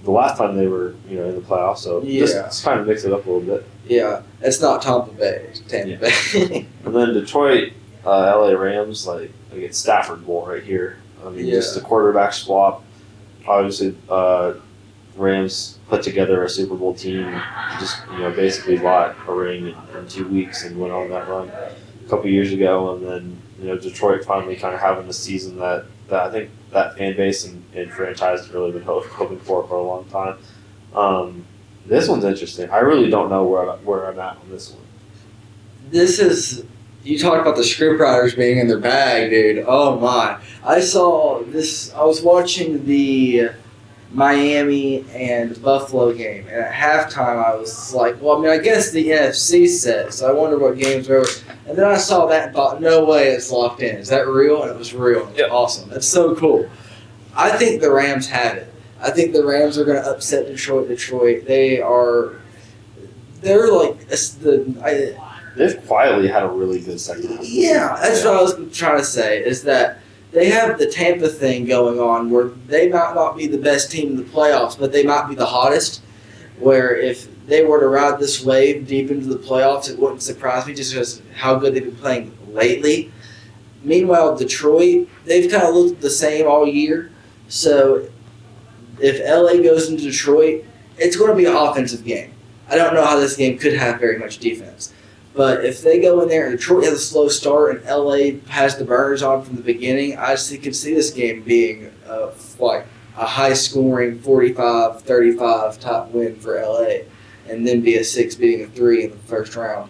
the last time they were in the playoffs. So just kind of mix it up a little bit. Yeah, it's not Tampa Bay. It's Tampa Bay. And then Detroit, LA Rams, it's Stafford Bowl right here. I mean, just the quarterback swap. Obviously, Rams put together a Super Bowl team, just basically bought a ring in 2 weeks and went on that run a couple years ago, and then Detroit finally kind of having a season that I think that fan base and franchise has really been hoping for a long time. This one's interesting. I really don't know where I'm at on this one. This is. You talked about the scriptwriters being in their bag, dude. Oh my! I saw this. I was watching the Miami and Buffalo game, and at halftime I was like, well, I mean, I guess the NFC set, so I wonder what games are over. And then I saw that and thought, no way it's locked in. Is that real? And it was real. It was awesome. That's so cool. I think the Rams have it. I think the Rams are going to upset Detroit. They're like They've quietly had a really good second half. Yeah, that's what I was trying to say, is that they have the Tampa thing going on where they might not be the best team in the playoffs, but they might be the hottest, where if they were to ride this wave deep into the playoffs, it wouldn't surprise me just because how good they've been playing lately. Meanwhile, Detroit, they've kind of looked the same all year. So if LA goes into Detroit, it's going to be an offensive game. I don't know how this game could have very much defense. But if they go in there and Detroit has a slow start and LA has the burners on from the beginning, I could see this game being a high-scoring 45-35 type win for LA, and then be a 6 beating a 3 in the first round.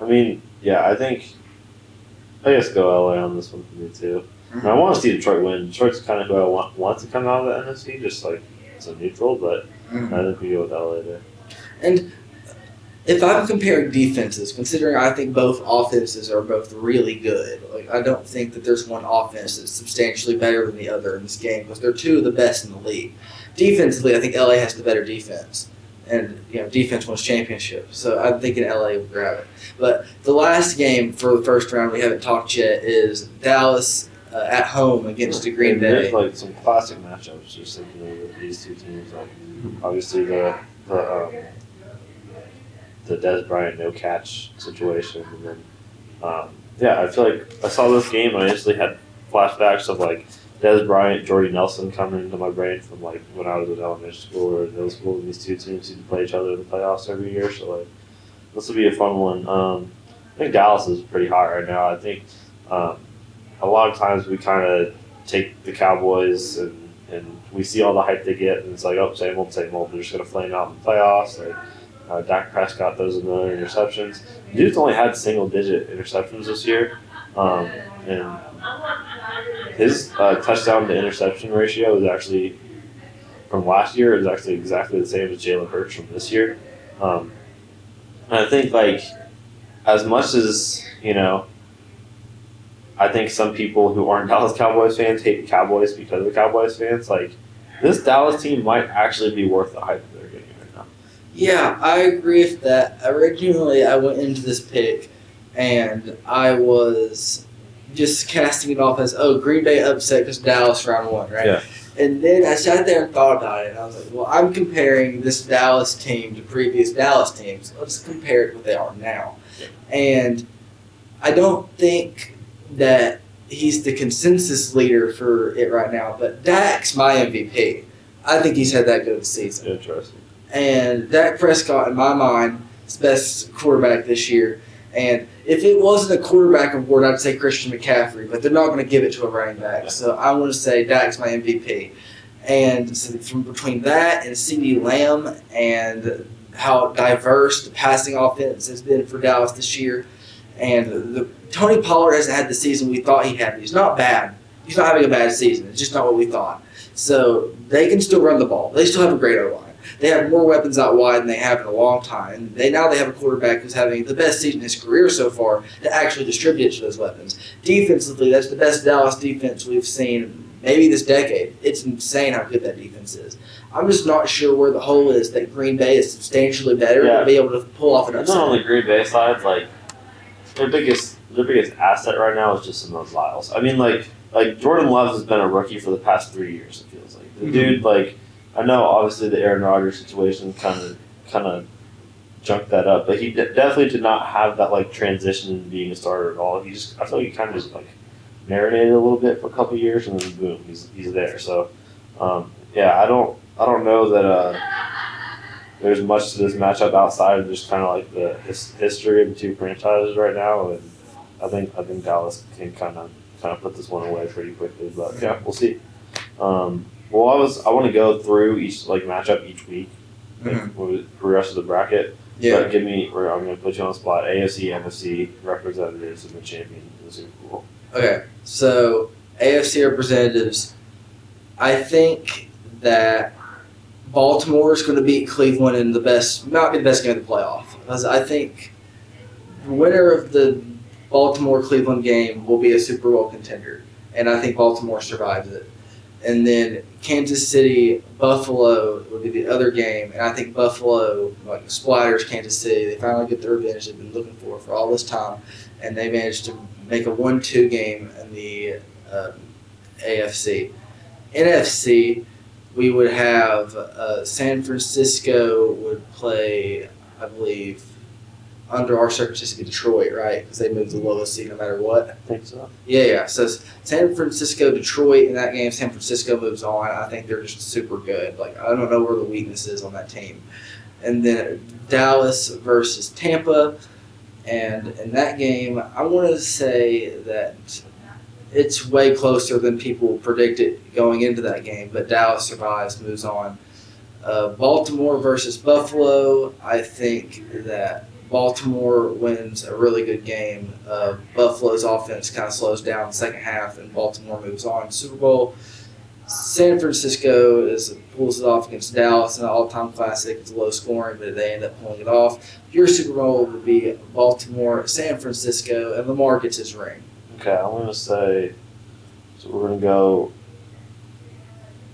I mean, yeah, I guess go LA on this one for me too. Mm-hmm. And I want to see Detroit win. Detroit's kind of who I want to come out of the NFC, just as a neutral, but I think we go with LA there. And if I'm comparing defenses, considering I think both offenses are both really good, I don't think that there's one offense that's substantially better than the other in this game because they're two of the best in the league. Defensively, I think LA has the better defense, and defense wins championships. So I'm thinking LA will grab it. But the last game for the first round we haven't talked yet is Dallas at home against the Green Bay. There's some classic matchups. Just thinking of these two teams, obviously the Dez Bryant no catch situation, and then I feel like I saw this game and I instantly had flashbacks of Dez Bryant, Jordy Nelson coming into my brain from when I was in elementary school or middle school, and these two teams used to play each other in the playoffs every year. So this will be a fun one. I think Dallas is pretty hot right now. I think a lot of times we kind of take the Cowboys and we see all the hype they get, and it's same old. They're just gonna flame out in the playoffs. Dak Prescott throws a million interceptions. Dude's only had single-digit interceptions this year, and his touchdown to interception ratio is actually from last year is actually exactly the same as Jalen Hurts from this year. And I think as much as I think some people who aren't Dallas Cowboys fans hate the Cowboys because of the Cowboys fans. This Dallas team might actually be worth the hype that they're getting right now. Yeah, I agree with that. Originally, I went into this pick, and I was just casting it off as, Green Bay upset because Dallas round 1, right? Yeah. And then I sat there and thought about it, and I was like, well, I'm comparing this Dallas team to previous Dallas teams. Let's compare it to what they are now. And I don't think that he's the consensus leader for it right now, but Dak's my MVP. I think he's had that good of a season. Interesting. And Dak Prescott, in my mind, is the best quarterback this year. And if it wasn't a quarterback award, I'd say Christian McCaffrey, but they're not going to give it to a running back. So I want to say Dak's my MVP. And so from between that and CeeDee Lamb and how diverse the passing offense has been for Dallas this year, and Tony Pollard hasn't had the season we thought he had. He's not bad. He's not having a bad season. It's just not what we thought. So they can still run the ball. They still have a great O-line. They have more weapons out wide than they have in a long time. They have a quarterback who's having the best season in his career so far to actually distribute to those weapons. Defensively, that's the best Dallas defense we've seen maybe this decade. It's insane how good that defense is. I'm just not sure where the hole is that Green Bay is substantially better to be able to pull off an upset. Not on the Green Bay side, their biggest asset right now is just Simone Biles. I mean, Jordan Love has been a rookie for the past 3 years. It feels like the dude. I know obviously the Aaron Rodgers situation kind of junked that up, but he definitely did not have that transition into being a starter at all. I feel like he kind of just marinated a little bit for a couple of years, and then boom, he's there. So I don't know that there's much to this matchup outside of just kind of the history of the two franchises right now, and I think Dallas can kind of put this one away pretty quickly. But yeah, we'll see. I want to go through each matchup each week for the rest of the bracket. Yeah. But I'm going to put you on the spot. AFC, NFC representatives and the champion in the Super Bowl. Okay, so AFC representatives, I think that Baltimore is going to beat Cleveland in not be the best game of the playoff. Because I think the winner of the Baltimore-Cleveland game will be a Super Bowl contender. And I think Baltimore survives it. And then Kansas City, Buffalo would be the other game. And I think Buffalo, splatters Kansas City. They finally get the revenge they've been looking for all this time. And they managed to make a 1-2 game in the AFC. NFC, we would have San Francisco would play, I believe, under our circumstances, Detroit, right? Because they moved the lowest seed no matter what. I think so. Yeah. So San Francisco, Detroit in that game, San Francisco moves on. I think they're just super good. I don't know where the weakness is on that team. And then Dallas versus Tampa. And in that game, I want to say that it's way closer than people predicted going into that game, but Dallas survives, moves on. Baltimore versus Buffalo, I think that Baltimore wins a really good game. Buffalo's offense kind of slows down in the second half, and Baltimore moves on. Super Bowl, San Francisco pulls it off against Dallas in an all-time classic. It's low scoring, but they end up pulling it off. Your Super Bowl would be Baltimore, San Francisco, and Lamar gets his ring. Okay, I'm going to say, so we're going to go,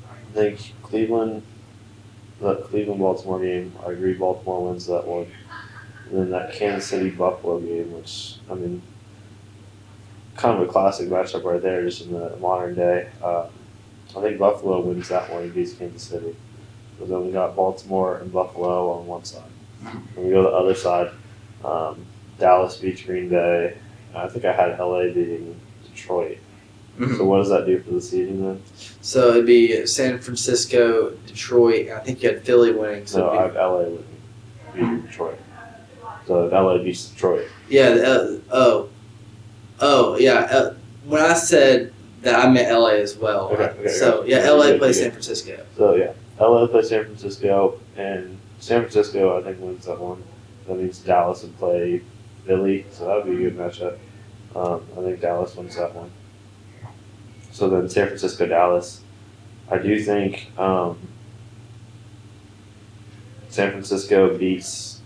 I think the Cleveland-Baltimore game, I agree Baltimore wins that one. And then that Kansas City-Buffalo game, which, kind of a classic matchup right there, just in the modern day. I think Buffalo wins that one against Kansas City. So then we got Baltimore and Buffalo on one side. Then we go to the other side. Dallas beats Green Bay. I think I had LA beating Detroit. Mm-hmm. So what does that do for the seeding then? So it'd be San Francisco, Detroit. I think you had Philly winning. So I have LA beating Detroit. So if LA beats Detroit. Yeah. When I said that, I meant LA as well. Okay, so LA plays San Francisco. So LA plays San Francisco, and San Francisco I think wins that one. That means Dallas would play Philly, so that would be a good matchup. I think Dallas wins that one. So then San Francisco, Dallas. I do think San Francisco beats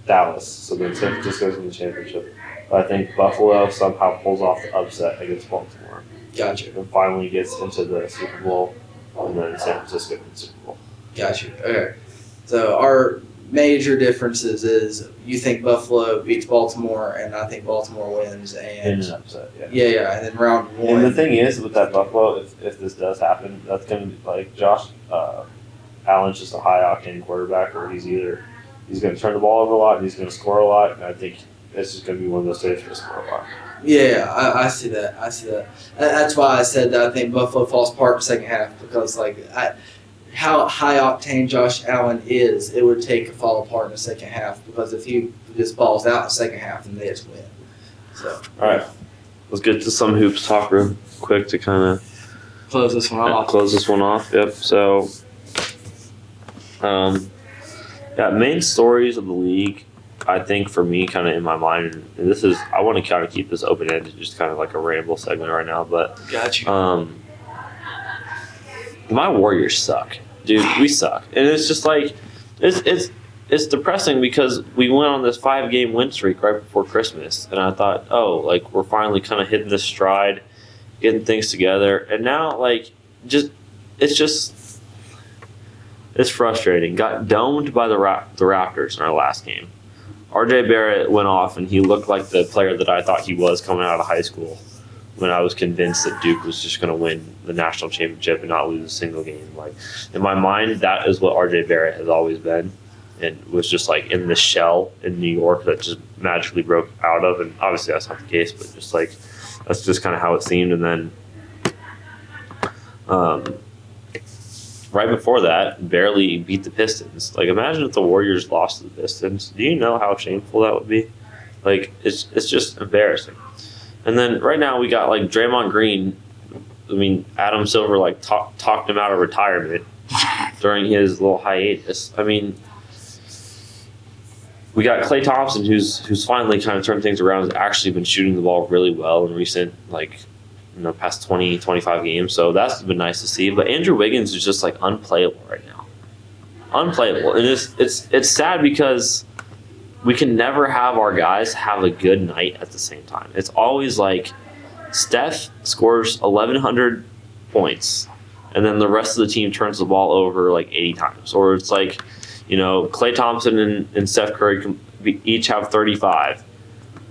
Dallas. So then San Francisco's in the championship. But I think Buffalo somehow pulls off the upset against Baltimore. Gotcha. And finally gets into the Super Bowl, and then San Francisco in the Super Bowl. Gotcha. Okay. So our major differences is you think Buffalo beats Baltimore, and I think Baltimore wins. And In an upset, yeah. yeah. And then round one. And the thing is, with that Buffalo, if this does happen, that's going to be like Josh Allen's just a high octane quarterback, where he's going to turn the ball over a lot and he's going to score a lot, and I think it's just going to be one of those days for to score a lot. Yeah, I see that. That's why I said that I think Buffalo falls apart in the second half because how high octane Josh Allen is, it would take a fall apart in the second half because if he just balls out in the second half, then they just win. So all right, let's get to some hoops talk real quick to kind of close this one off. Yep. So, main stories of the league. I think for me, kind of in my mind, and this is, I want to kind of keep this open ended, just kind of like a ramble segment right now. But got you. My Warriors suck, dude. We suck, and it's just like it's depressing because we went on this 5-game win streak right before Christmas, and I thought, oh, like we're finally kind of hitting this stride, getting things together, and now it's frustrating. Got domed by the Raptors in our last game. RJ Barrett went off, and he looked like the player that I thought he was coming out of high school when I was convinced that Duke was just going to win the national championship and not lose a single game. Like, in my mind, that is what RJ Barrett has always been, and was just like in this shell in New York that just magically broke out of. And obviously that's not the case, but just like that's just kind of how it seemed. And then right before that, barely beat the Pistons. Like, imagine if the Warriors lost to the Pistons. Do you know how shameful that would be? Like, it's just embarrassing. And then right now we got like Draymond Green. I mean, Adam Silver like talked him out of retirement during his little hiatus. I mean, we got Klay Thompson, who's finally kind of turned things around. Has actually been shooting the ball really well in recent past 20, 25 games. So that's been nice to see. But Andrew Wiggins is just like unplayable right now. Unplayable. And it's sad because we can never have our guys have a good night at the same time. It's always like Steph scores 1,100 points, and then the rest of the team turns the ball over like 80 times. Or it's like, Klay Thompson and Steph Curry each have 35,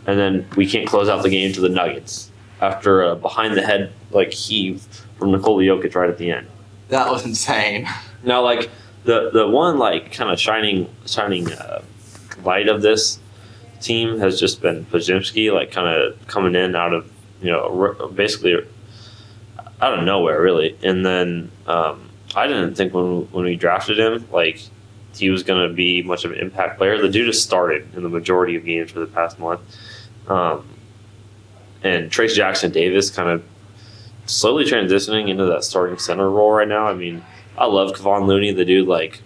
and then we can't close out the game to the Nuggets after a behind-the-head like heave from Nikola Jokic right at the end. That was insane. Now, like the one like kind of shining light of this team has just been Podziemski, like kind of coming in out of basically out of nowhere, really. And then I didn't think when we drafted him like he was going to be much of an impact player. The dude has started in the majority of games for the past month. And Trace Jackson Davis kind of slowly transitioning into that starting center role right now. I mean, I love Kevon Looney. The dude like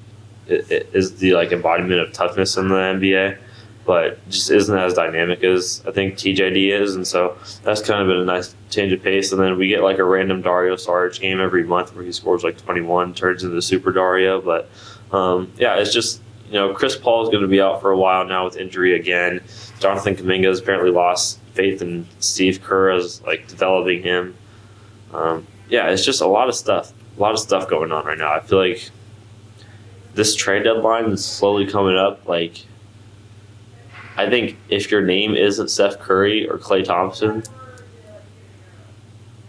is the like embodiment of toughness in the NBA, but just isn't as dynamic as I think TJD is, and so that's kind of been a nice change of pace. And then we get like a random Dario Saric game every month where he scores like 21, turns into Super Dario. But it's just Chris Paul is going to be out for a while now with injury again. Jonathan Kuminga has apparently lost faith in Steve Kerr as like developing him. It's just a lot of stuff going on right now. I feel like this trade deadline is slowly coming up. Like, I think if your name isn't Steph Curry or Klay Thompson,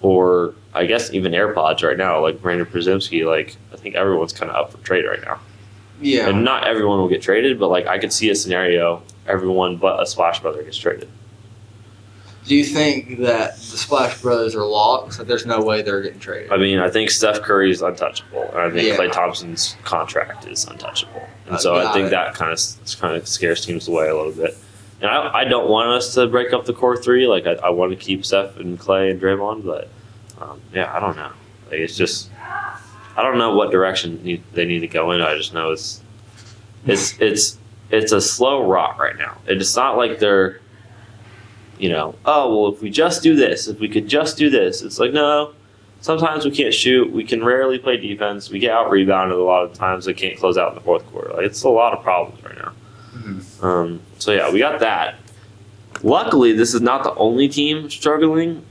or I guess even AirPods right now, like Brandon Podziemski, like I think everyone's kind of up for trade right now. Yeah. And not everyone will get traded, but like I could see a scenario everyone but a Splash Brother gets traded. Do you think that the Splash Brothers are locked? So there's no way they're getting traded. I mean, I think Steph Curry is untouchable, and I think Klay Thompson's contract is untouchable, and so I think that kind of scares teams away a little bit. And I don't want us to break up the core three. Like I want to keep Steph and Klay and Draymond, but I don't know. Like it's just I don't know what direction they need to go in. I just know it's a slow rot right now. It's not like they're if we just do this, if we could just do this. It's like, no, sometimes we can't shoot. We can rarely play defense. We get out-rebounded a lot of times. We can't close out in the fourth quarter. Like, it's a lot of problems right now. Mm-hmm. So, yeah, we got that. Luckily, this is not the only team struggling.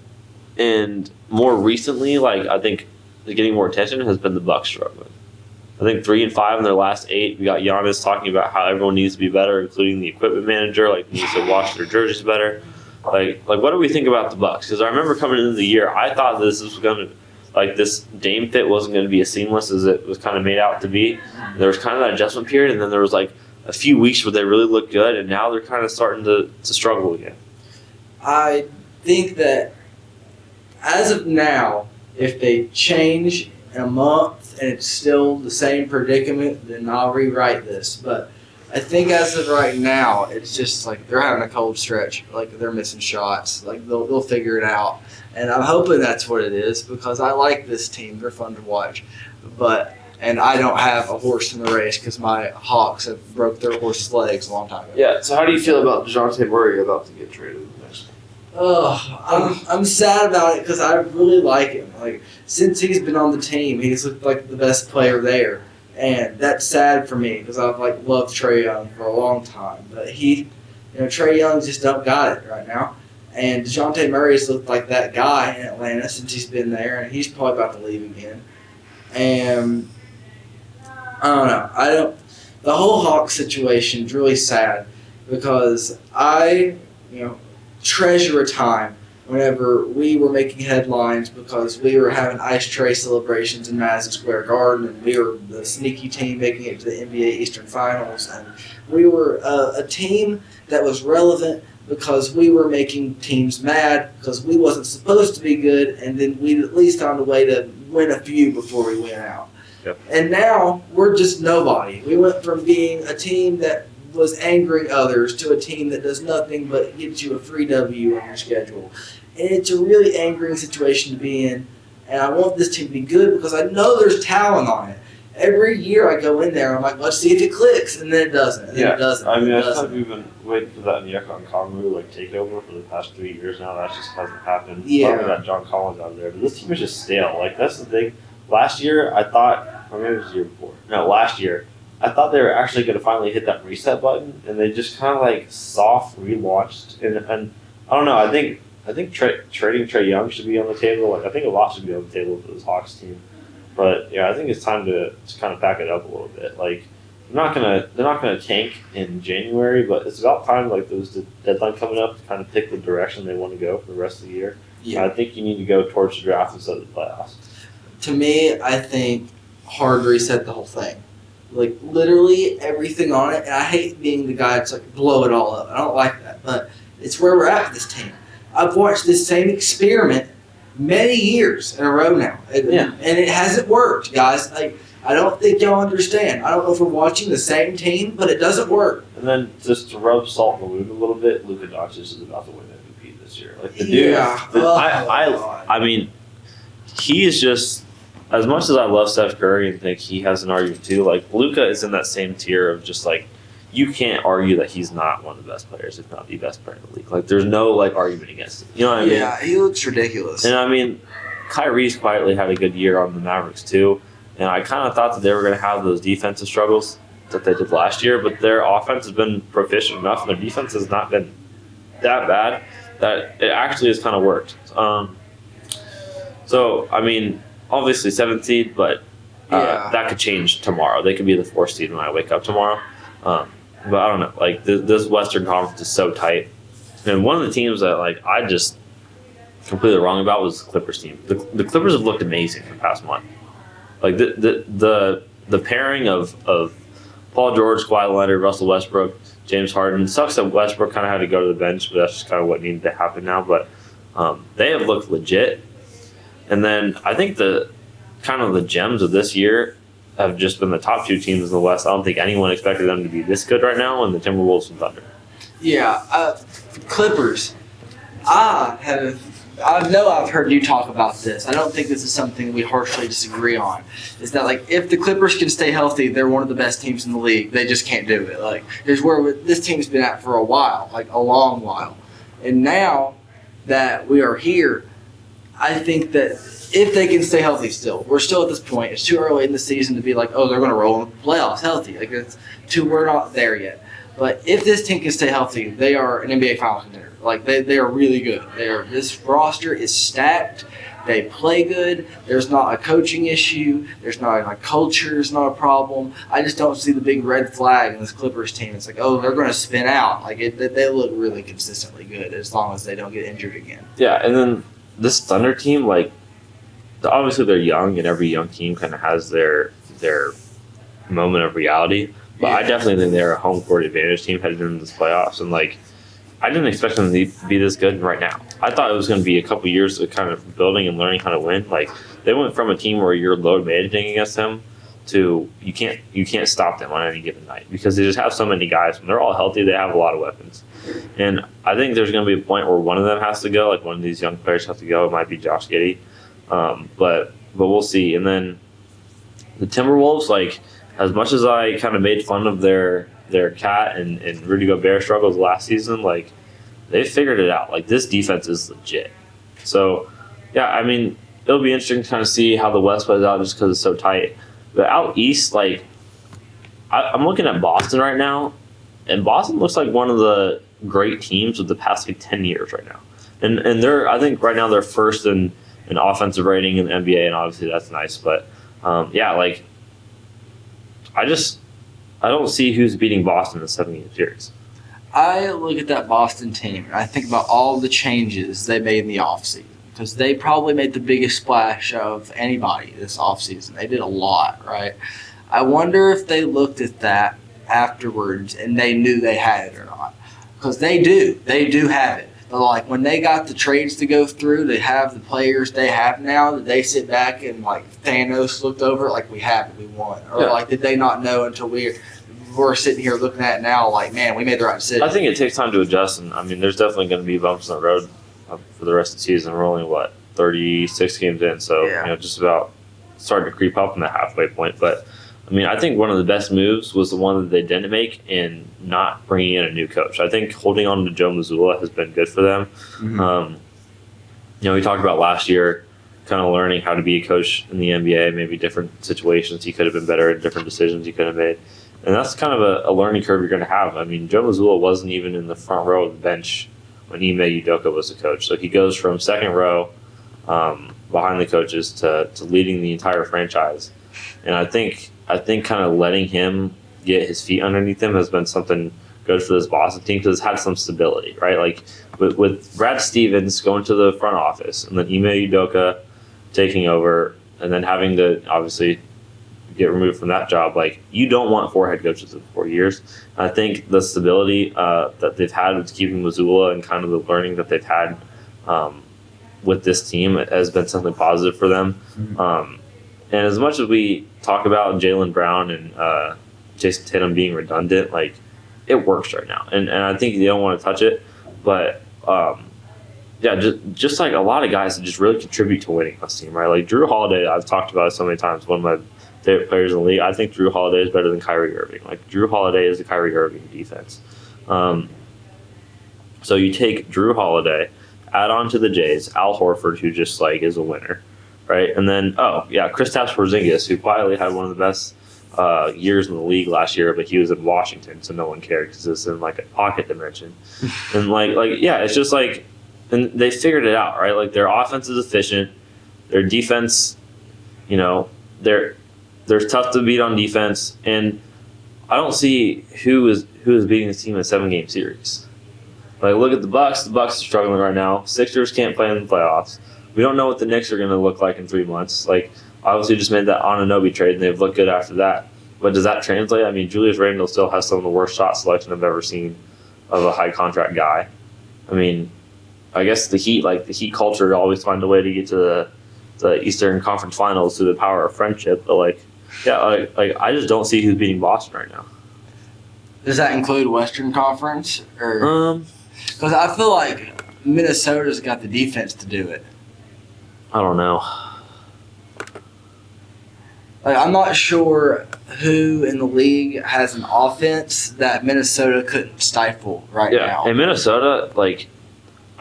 And more recently, I think getting more attention has been the Bucks struggling. I think 3-5 in their last 8. We got Giannis talking about how everyone needs to be better, including the equipment manager. Needs to wash their jerseys better. What do we think about the Bucks? Because I remember coming into the year, I thought this was going to, this Dame fit wasn't going to be as seamless as it was kind of made out to be. There was kind of that adjustment period, and then there was a few weeks where they really looked good, and now they're kind of starting to struggle again. I think that as of now, if they change in a month and it's still the same predicament, then I'll rewrite this. But I think as of right now, it's just they're having a cold stretch. They're missing shots. They'll figure it out. And I'm hoping that's what it is because I like this team. They're fun to watch. And I don't have a horse in the race because my Hawks have broke their horse's legs a long time ago. Yeah, so how do you feel about DeJounte Murray about to get traded next? I'm sad about it because I really like him. Since he's been on the team, he's looked like the best player there. And that's sad for me because I've loved Trae Young for a long time. But Trae Young just don't got it right now. And DeJounte Murray's looked like that guy in Atlanta since he's been there, and he's probably about to leave again. And I don't know. The whole Hawks situation is really sad because I treasure a time whenever we were making headlines because we were having ice tray celebrations in Madison Square Garden, and we were the sneaky team making it to the NBA Eastern Finals, and we were a team that was relevant because we were making teams mad because we wasn't supposed to be good, and then we at least found a way to win a few before we went out. Yep. And now we're just nobody. We went from being a team that was angering others to a team that does nothing but gives you a free W on your schedule. And it's a really angering situation to be in. And I want this team to be good because I know there's talent on it. Every year I go in there, I'm like, let's see if it clicks, and then it doesn't. And then it doesn't. I mean, I think we've been waiting for that Nyeka Okongwu takeover for the past 3 years now. That just hasn't happened. Yeah. Probably got John Collins out there, but this team is just stale. That's the thing. Last year, I thought, or maybe it was the year before. No, last year, I thought they were actually going to finally hit that reset button, and they just kind of soft relaunched. And I don't know. I think trading Trae Young should be on the table. I think a lot should be on the table for this Hawks team. But yeah, I think it's time to kind of pack it up a little bit. They're not gonna tank in January, but it's about time. There's the deadline coming up to kind of pick the direction they want to go for the rest of the year. Yeah. I think you need to go towards the draft instead of the playoffs. To me, I think hard reset the whole thing. Literally everything on it. And I hate being the guy that's blow it all up. I don't like that, but it's where we're at with this team. I've watched this same experiment many years in a row now. And it hasn't worked, guys. I don't think y'all understand. I don't know if we're watching the same team, but it doesn't work. And then just to rub salt in the wound a little bit, Luka Doncic is about to win MVP this year. The dude, I mean, he is just, as much as I love Steph Curry and think he has an argument too, Luka is in that same tier of just you can't argue that he's not one of the best players, if not the best player in the league. There's no argument against it. You know what I mean? Yeah, he looks ridiculous. And I mean, Kyrie's quietly had a good year on the Mavericks too. And I kind of thought that they were going to have those defensive struggles that they did last year, but their offense has been proficient enough, and their defense has not been that bad that it actually has kind of worked. So I mean, obviously 7th seed, but that could change tomorrow. They could be the 4th seed when I wake up tomorrow. But I don't know. This Western Conference is so tight. And one of the teams that I just completely wrong about was the Clippers team. The Clippers have looked amazing for the past month. The pairing of Paul George, Kawhi Leonard, Russell Westbrook, James Harden. Sucks that Westbrook kind of had to go to the bench, but that's just kind of what needed to happen now. But they have looked legit. And then I think the gems of this year have just been the top 2 teams in the West. I don't think anyone expected them to be this good right now, and the Timberwolves and Thunder. Yeah, Clippers. I know I've heard you talk about this. I don't think this is something we harshly disagree on. Is that if the Clippers can stay healthy, they're one of the best teams in the league. They just can't do it. Here's where this team's been at for a while, a long while. And now that we are here, I think that if they can stay healthy still, we're still at this point. It's too early in the season to be like, oh, they're going to roll in the playoffs healthy. Like we're not there yet. But if this team can stay healthy, they are an NBA Finals contender. Like they are really good. This roster is stacked. They play good. There's not a coaching issue. There's not a culture is not a problem. I just don't see the big red flag in this Clippers team. It's like, oh, they're going to spin out. They look really consistently good as long as they don't get injured again. Yeah, and then this Thunder team, obviously they're young, and every young team kind of has their moment of reality. But yeah. I definitely think they're a home court advantage team headed into this playoffs, and I didn't expect them to be this good right now. I thought it was going to be a couple years of kind of building and learning how to win. They went from a team where you're load managing against them to you can't stop them on any given night because they just have so many guys. When they're all healthy, they have a lot of weapons. And I think there's going to be a point where one of them has to go, like one of these young players has to go. It might be Josh Giddey. But we'll see. And then the Timberwolves, as much as I kind of made fun of their cat and Rudy Gobert struggles last season, they figured it out. This defense is legit. So, yeah, I mean, it'll be interesting to kind of see how the West plays out just because it's so tight. But out East, I'm looking at Boston right now, and Boston looks like one of the great teams of the past 10 years right now. And I think right now they're first in offensive rating in the NBA, and obviously that's nice. But, I don't see who's beating Boston in the 7-game series. I look at that Boston team, and I think about all the changes they made in the offseason because they probably made the biggest splash of anybody this offseason. They did a lot, right? I wonder if they looked at that afterwards and they knew they had it or not because they do. They do have it. But when they got the trades to go through, they have the players they have now. That they sit back and Thanos looked over it we have it, we won, or yeah. Did they not know until we're sitting here looking at it now? Man, we made the right decision. I think it takes time to adjust, and I mean, there's definitely going to be bumps on the road for the rest of the season. We're only 36 games in, so yeah. Just about starting to creep up on that halfway point, but. I mean, I think one of the best moves was the one that they didn't make in not bringing in a new coach. I think holding on to Joe Mazzulla has been good for them. Mm-hmm. We talked about last year kind of learning how to be a coach in the NBA, maybe different situations he could have been better at, different decisions he could have made. And that's kind of a learning curve you're going to have. I mean, Joe Mazzulla wasn't even in the front row of the bench when Ime Udoka was the coach. So he goes from second row behind the coaches to leading the entire franchise. And I think kind of letting him get his feet underneath him has been something good for this Boston team because it's had some stability, right? With Brad Stevens going to the front office and then Ime Udoka taking over and then having to obviously get removed from that job, you don't want 4 head coaches in 4 years. I think the stability that they've had with keeping Mazzulla and kind of the learning that they've had with this team has been something positive for them. Mm-hmm. And as much as we talk about Jaylen Brown and Jason Tatum being redundant, it works right now. And I think they don't want to touch it. But, just a lot of guys that just really contribute to winning this team, right? Drew Holiday, I've talked about it so many times, one of my favorite players in the league. I think Drew Holiday is better than Kyrie Irving. Drew Holiday is the Kyrie Irving defense. So you take Drew Holiday, add on to the Jays, Al Horford, who just, is a winner. Right, and then Kristaps Porzingis, who quietly had one of the best years in the league last year, but he was in Washington, so no one cared because it's in a pocket dimension, and it's just and they figured it out, right? Their offense is efficient, their defense, they're tough to beat on defense, and I don't see who is beating this team in a 7-game series. Look at the Bucks. The Bucks are struggling right now. Sixers can't play in the playoffs. We don't know what the Knicks are going to look like in 3 months. Obviously just made that Anunoby trade, and they've looked good after that. But does that translate? I mean, Julius Randle still has some of the worst shot selection I've ever seen of a high-contract guy. I mean, I guess the Heat culture always find a way to get to the Eastern Conference Finals through the power of friendship. But, I just don't see who's beating Boston right now. Does that include Western Conference? Because I feel like Minnesota's got the defense to do it. I don't know. I'm not sure who in the league has an offense that Minnesota couldn't stifle right now. Yeah, in Minnesota,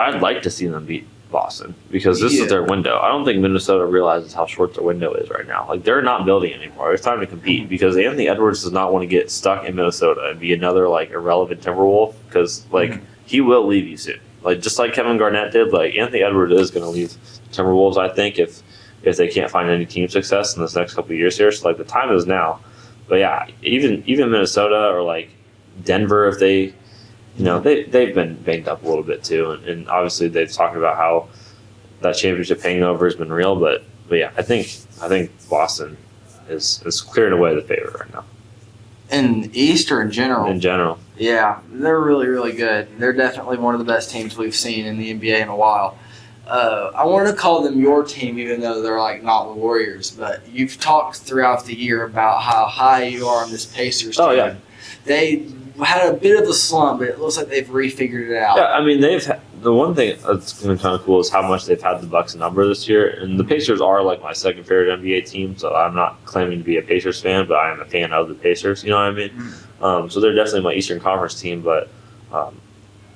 I'd like to see them beat Boston because this is their window. I don't think Minnesota realizes how short their window is right now. Like, they're not building anymore. It's time to compete because Anthony Edwards does not want to get stuck in Minnesota and be another like irrelevant Timberwolf because he will leave you soon. Like, just like Kevin Garnett did, like Anthony Edwards is going to leave Timberwolves, I think, if they can't find any team success in this next couple of years here. So like the time is now. But yeah, even Minnesota or like Denver, if they they've been banged up a little bit too, and obviously they've talked about how that championship hangover has been real. But yeah, I think Boston is clearing away the favorite right now. In East or in general? In general. Yeah, they're really, really good. They're definitely one of the best teams we've seen in the NBA in a while. I want to call them your team, even though they're like not the Warriors. But you've talked throughout the year about how high you are on this Pacers team. Oh, yeah. They had a bit of a slump, but it looks like they've refigured it out. Yeah, I mean, the one thing that's been kind of cool is how much they've had the Bucks number this year. And the Pacers are like my second favorite NBA team, so I'm not claiming to be a Pacers fan, but I am a fan of the Pacers. You know what I mean? Mm-hmm. So they're definitely my Eastern Conference team, but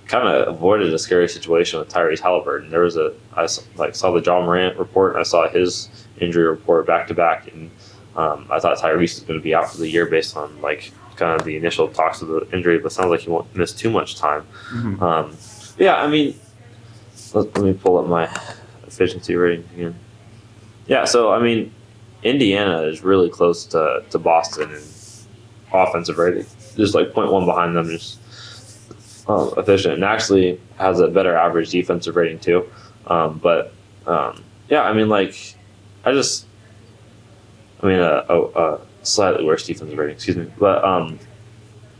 kind of avoided a scary situation with Tyrese Halliburton. There was I saw the John Morant report, and I saw his injury report back to back, and I thought Tyrese was going to be out for the year based on like kind of the initial talks of the injury, but it sounds like he won't miss too much time. Mm-hmm. Yeah, I mean, let me pull up my efficiency rating again. Yeah, so I mean, Indiana is really close to Boston in offensive rating, just like 0.1 behind them, just efficient, and actually has a better average defensive rating too. Yeah, I mean, like, a slightly worse defensive rating, excuse me. But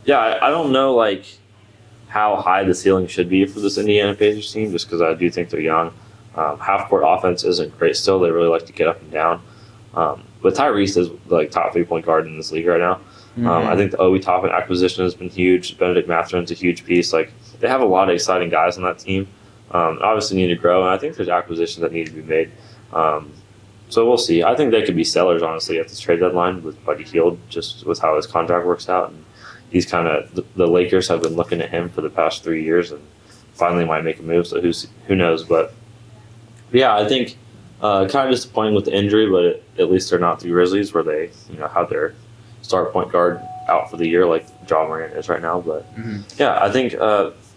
yeah, I don't know like how high the ceiling should be for this Indiana Pacers team, just because I do think they're young. Half court offense isn't great still. They really like to get up and down. But Tyrese is like top 3-point guard in this league right now. Mm-hmm. I think the Obi Toppin acquisition has been huge. Benedict Matherin's a huge piece. Like, they have a lot of exciting guys on that team. Obviously need to grow, and I think there's acquisitions that need to be made. So we'll see. I think they could be sellers, honestly, at this trade deadline with Buddy Hield, just with how his contract works out. And he's kind of the Lakers have been looking at him for the past 3 years, and finally might make a move. So who knows? But yeah, I think kind of disappointing with the injury, but at least they're not the Grizzlies where they have their star point guard out for the year like John Morant is right now. But yeah, I think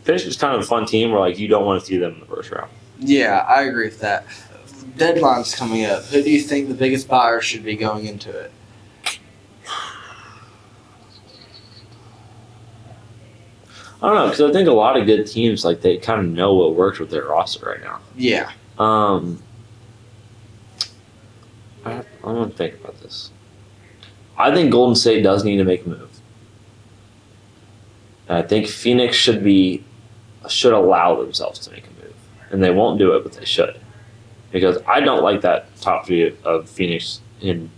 Pacers is kind of a fun team where like you don't want to see them in the first round. Yeah, I agree with that. Deadline's coming up. Who do you think the biggest buyer should be going into it? I don't know, because I think a lot of good teams, like, they kind of know what works with their roster right now. Yeah. I want to think about this. I think Golden State does need to make a move. And I think Phoenix should allow themselves to make a move. And they won't do it, but they should. Because I don't like that top three of Phoenix. And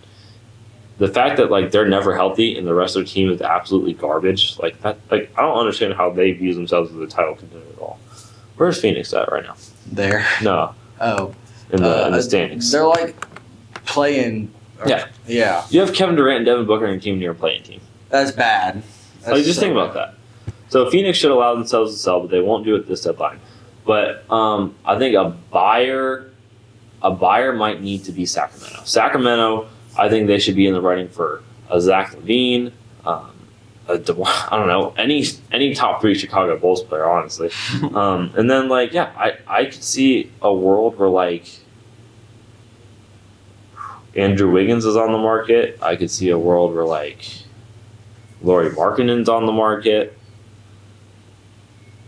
the fact that like they're never healthy and the rest of their team is absolutely garbage, like that, like I don't understand how they view themselves as a title contender at all. Where's Phoenix at right now? There. No. Oh. In the standings. They're like playing. Yeah. Yeah. You have Kevin Durant and Devin Booker on your team and you're a playing team. That's bad. Like, just think about that. So Phoenix should allow themselves to sell, but they won't do it this deadline. But I think a buyer might need to be Sacramento. Sacramento, I think they should be in the running for a Zach LaVine, I don't know, any top 3 Chicago Bulls player, honestly. And then, like, yeah, I could see a world where, like, Andrew Wiggins is on the market. I could see a world where, like, Lauri Markkanen's on the market.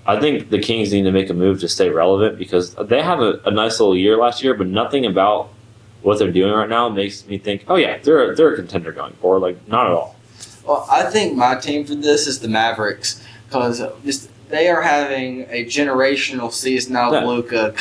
I think the Kings need to make a move to stay relevant because they had a nice little year last year, but nothing about what they're doing right now makes me think, oh yeah, they're a contender going forward. Like, not at all. Well, I think my team for this is the Mavericks because they are having a generational season now. Yeah. Luka,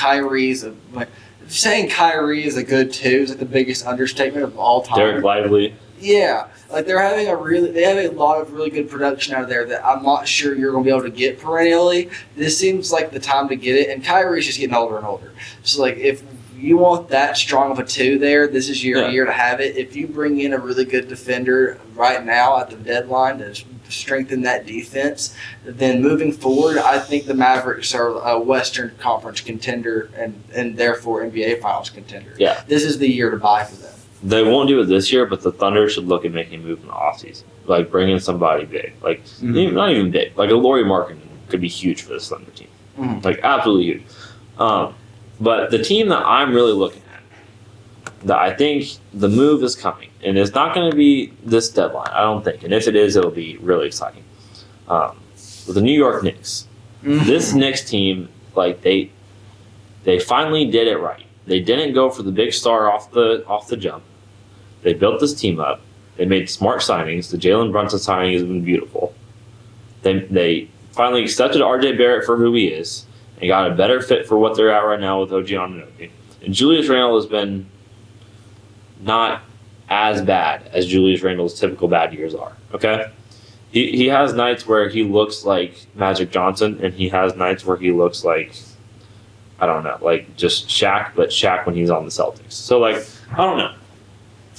saying Kyrie is a good 2 is like the biggest understatement of all time. Derek Lively. Yeah. Like, they have a lot of really good production out of there that I'm not sure you're going to be able to get perennially. This seems like the time to get it, and Kyrie's just getting older and older. So, like, if you want that strong of a 2 there, this is your year to have it. If you bring in a really good defender right now at the deadline to strengthen that defense, then moving forward, I think the Mavericks are a Western Conference contender and therefore NBA Finals contender. Yeah. This is the year to buy for them. They won't do it this year, but the Thunder should look at making a move in the offseason. Like, bring in somebody big. Like, not even big. Like, a Lauri Markkanen could be huge for this Thunder team. Mm-hmm. Like, absolutely huge. But the team that I'm really looking at, that I think the move is coming, and it's not going to be this deadline, I don't think. And if it is, it'll be really exciting. With the New York Knicks. Mm-hmm. This Knicks team, like, they finally did it right. They didn't go for the big star off the jump. They built this team up. They made smart signings. The Jalen Brunson signing has been beautiful. They finally accepted RJ Barrett for who he is and got a better fit for what they're at right now with OG Anunoby. And Julius Randle has been not as bad as Julius Randle's typical bad years are. Okay? He has nights where he looks like Magic Johnson, and he has nights where he looks like, I don't know, like just Shaq, but Shaq when he's on the Celtics. So, like, I don't know.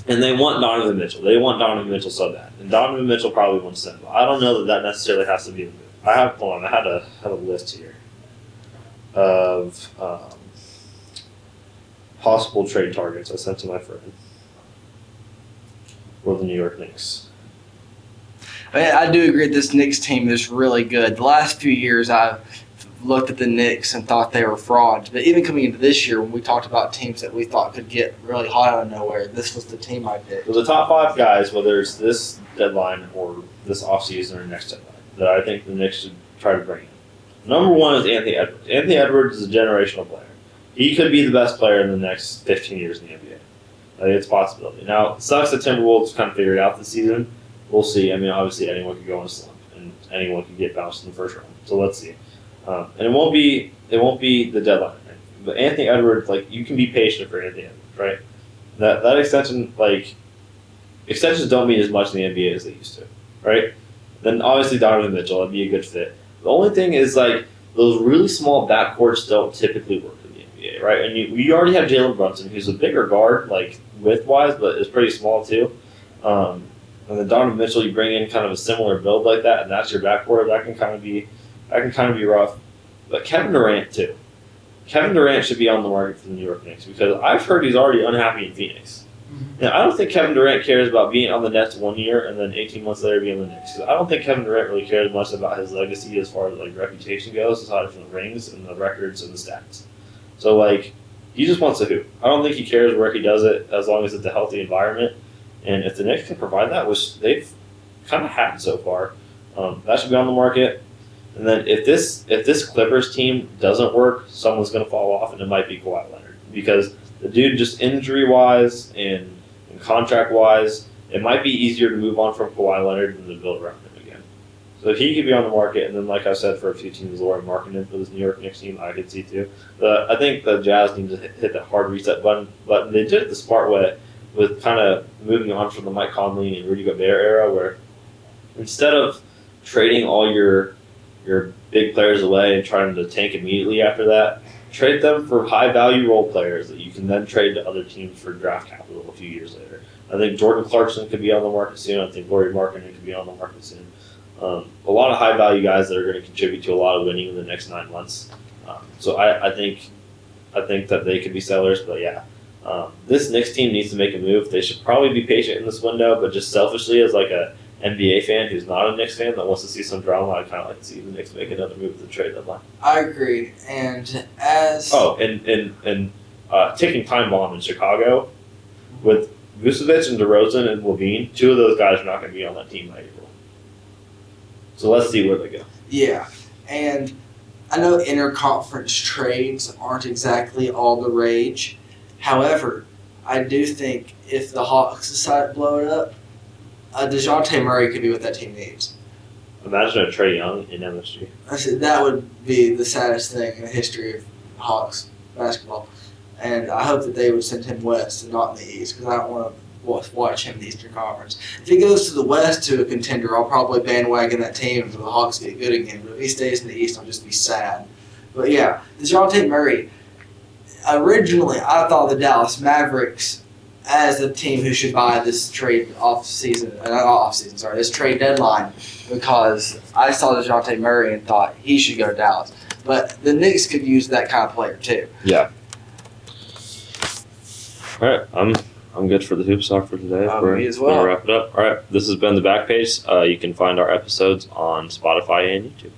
And they want Donovan Mitchell. They want Donovan Mitchell so bad. And Donovan Mitchell probably wants them. I don't know that necessarily has to be the move. I had a list here of possible trade targets I sent to my friend for the New York Knicks. I do agree this Knicks team is really good. The last few years I've looked at the Knicks and thought they were frauds. But even coming into this year, when we talked about teams that we thought could get really hot out of nowhere, this was the team I picked. So the top 5 guys, whether it's this deadline or this offseason or next deadline, that I think the Knicks should try to bring in. Number 1 is Anthony Edwards. Anthony Edwards is a generational player. He could be the best player in the next 15 years in the NBA. I think it's a possibility. Now, it sucks that Timberwolves kind of figured it out this season. We'll see. I mean, obviously anyone could go on a slump, and anyone could get bounced in the first round. So let's see. And it won't be the deadline. Right? But Anthony Edwards, like, you can be patient for Anthony Edwards, right? That extension, like, extensions don't mean as much in the NBA as they used to, right? Then obviously Donovan Mitchell, that'd be a good fit. The only thing is, like, those really small backcourts don't typically work in the NBA, right? And we already have Jalen Brunson, who's a bigger guard, like, width-wise, but is pretty small too. And then Donovan Mitchell, you bring in kind of a similar build like that, and that's your backcourt. That can kind of be rough. But Kevin Durant too. Kevin Durant should be on the market for the New York Knicks because I've heard he's already unhappy in Phoenix. Mm-hmm. Now, I don't think Kevin Durant cares about being on the Nets 1 year and then 18 months later being on the Knicks. I don't think Kevin Durant really cares much about his legacy as far as, like, reputation goes, aside from the rings and the records and the stats. So, like, he just wants to hoop. I don't think he cares where he does it as long as it's a healthy environment. And if the Knicks can provide that, which they've kind of had so far, that should be on the market. And then if this Clippers team doesn't work, someone's going to fall off, and it might be Kawhi Leonard. Because the dude, just injury-wise and contract-wise, it might be easier to move on from Kawhi Leonard than to build around him again. So if he could be on the market, and then, like I said, for a few teams, Lauri Markkanen for this New York Knicks team, I could see too. I think the Jazz need to hit that hard reset button, but they did it the smart way with kind of moving on from the Mike Conley and Rudy Gobert era, where instead of trading all your big players away and trying to tank immediately after that, trade them for high-value role players that you can then trade to other teams for draft capital a few years later. I think Jordan Clarkson could be on the market soon. I think Lauri Markkanen could be on the market soon. A lot of high-value guys that are going to contribute to a lot of winning in the next 9 months. So I think that they could be sellers, but yeah. This Knicks team needs to make a move. They should probably be patient in this window, but just selfishly as like a NBA fan who's not a Knicks fan that wants to see some drama, I'd kind of like to see the Knicks make another move at the trade deadline. I agree. And as... Oh, and ticking time bomb in Chicago with Vucevic and DeRozan and Levine, 2 of those guys are not going to be on that team by April. So let's see where they go. Yeah, and I know interconference trades aren't exactly all the rage. However, I do think if the Hawks decide to blow it up, DeJounte Murray could be what that team needs. Imagine a Trae Young in MSG. I said that would be the saddest thing in the history of Hawks basketball. And I hope that they would send him west and not in the east because I don't want to watch him in the Eastern Conference. If he goes to the west to a contender, I'll probably bandwagon that team until the Hawks get good again. But if he stays in the east, I'll just be sad. But yeah, DeJounte Murray, originally I thought the Dallas Mavericks as the team who should buy this trade this trade deadline, because I saw DeJounte Murray and thought he should go to Dallas. But the Knicks could use that kind of player too. Yeah. All right, I'm good for the Hoops Talk for today. Me as well. We're gonna wrap it up. All right, this has been the Back Page. You can find our episodes on Spotify and YouTube.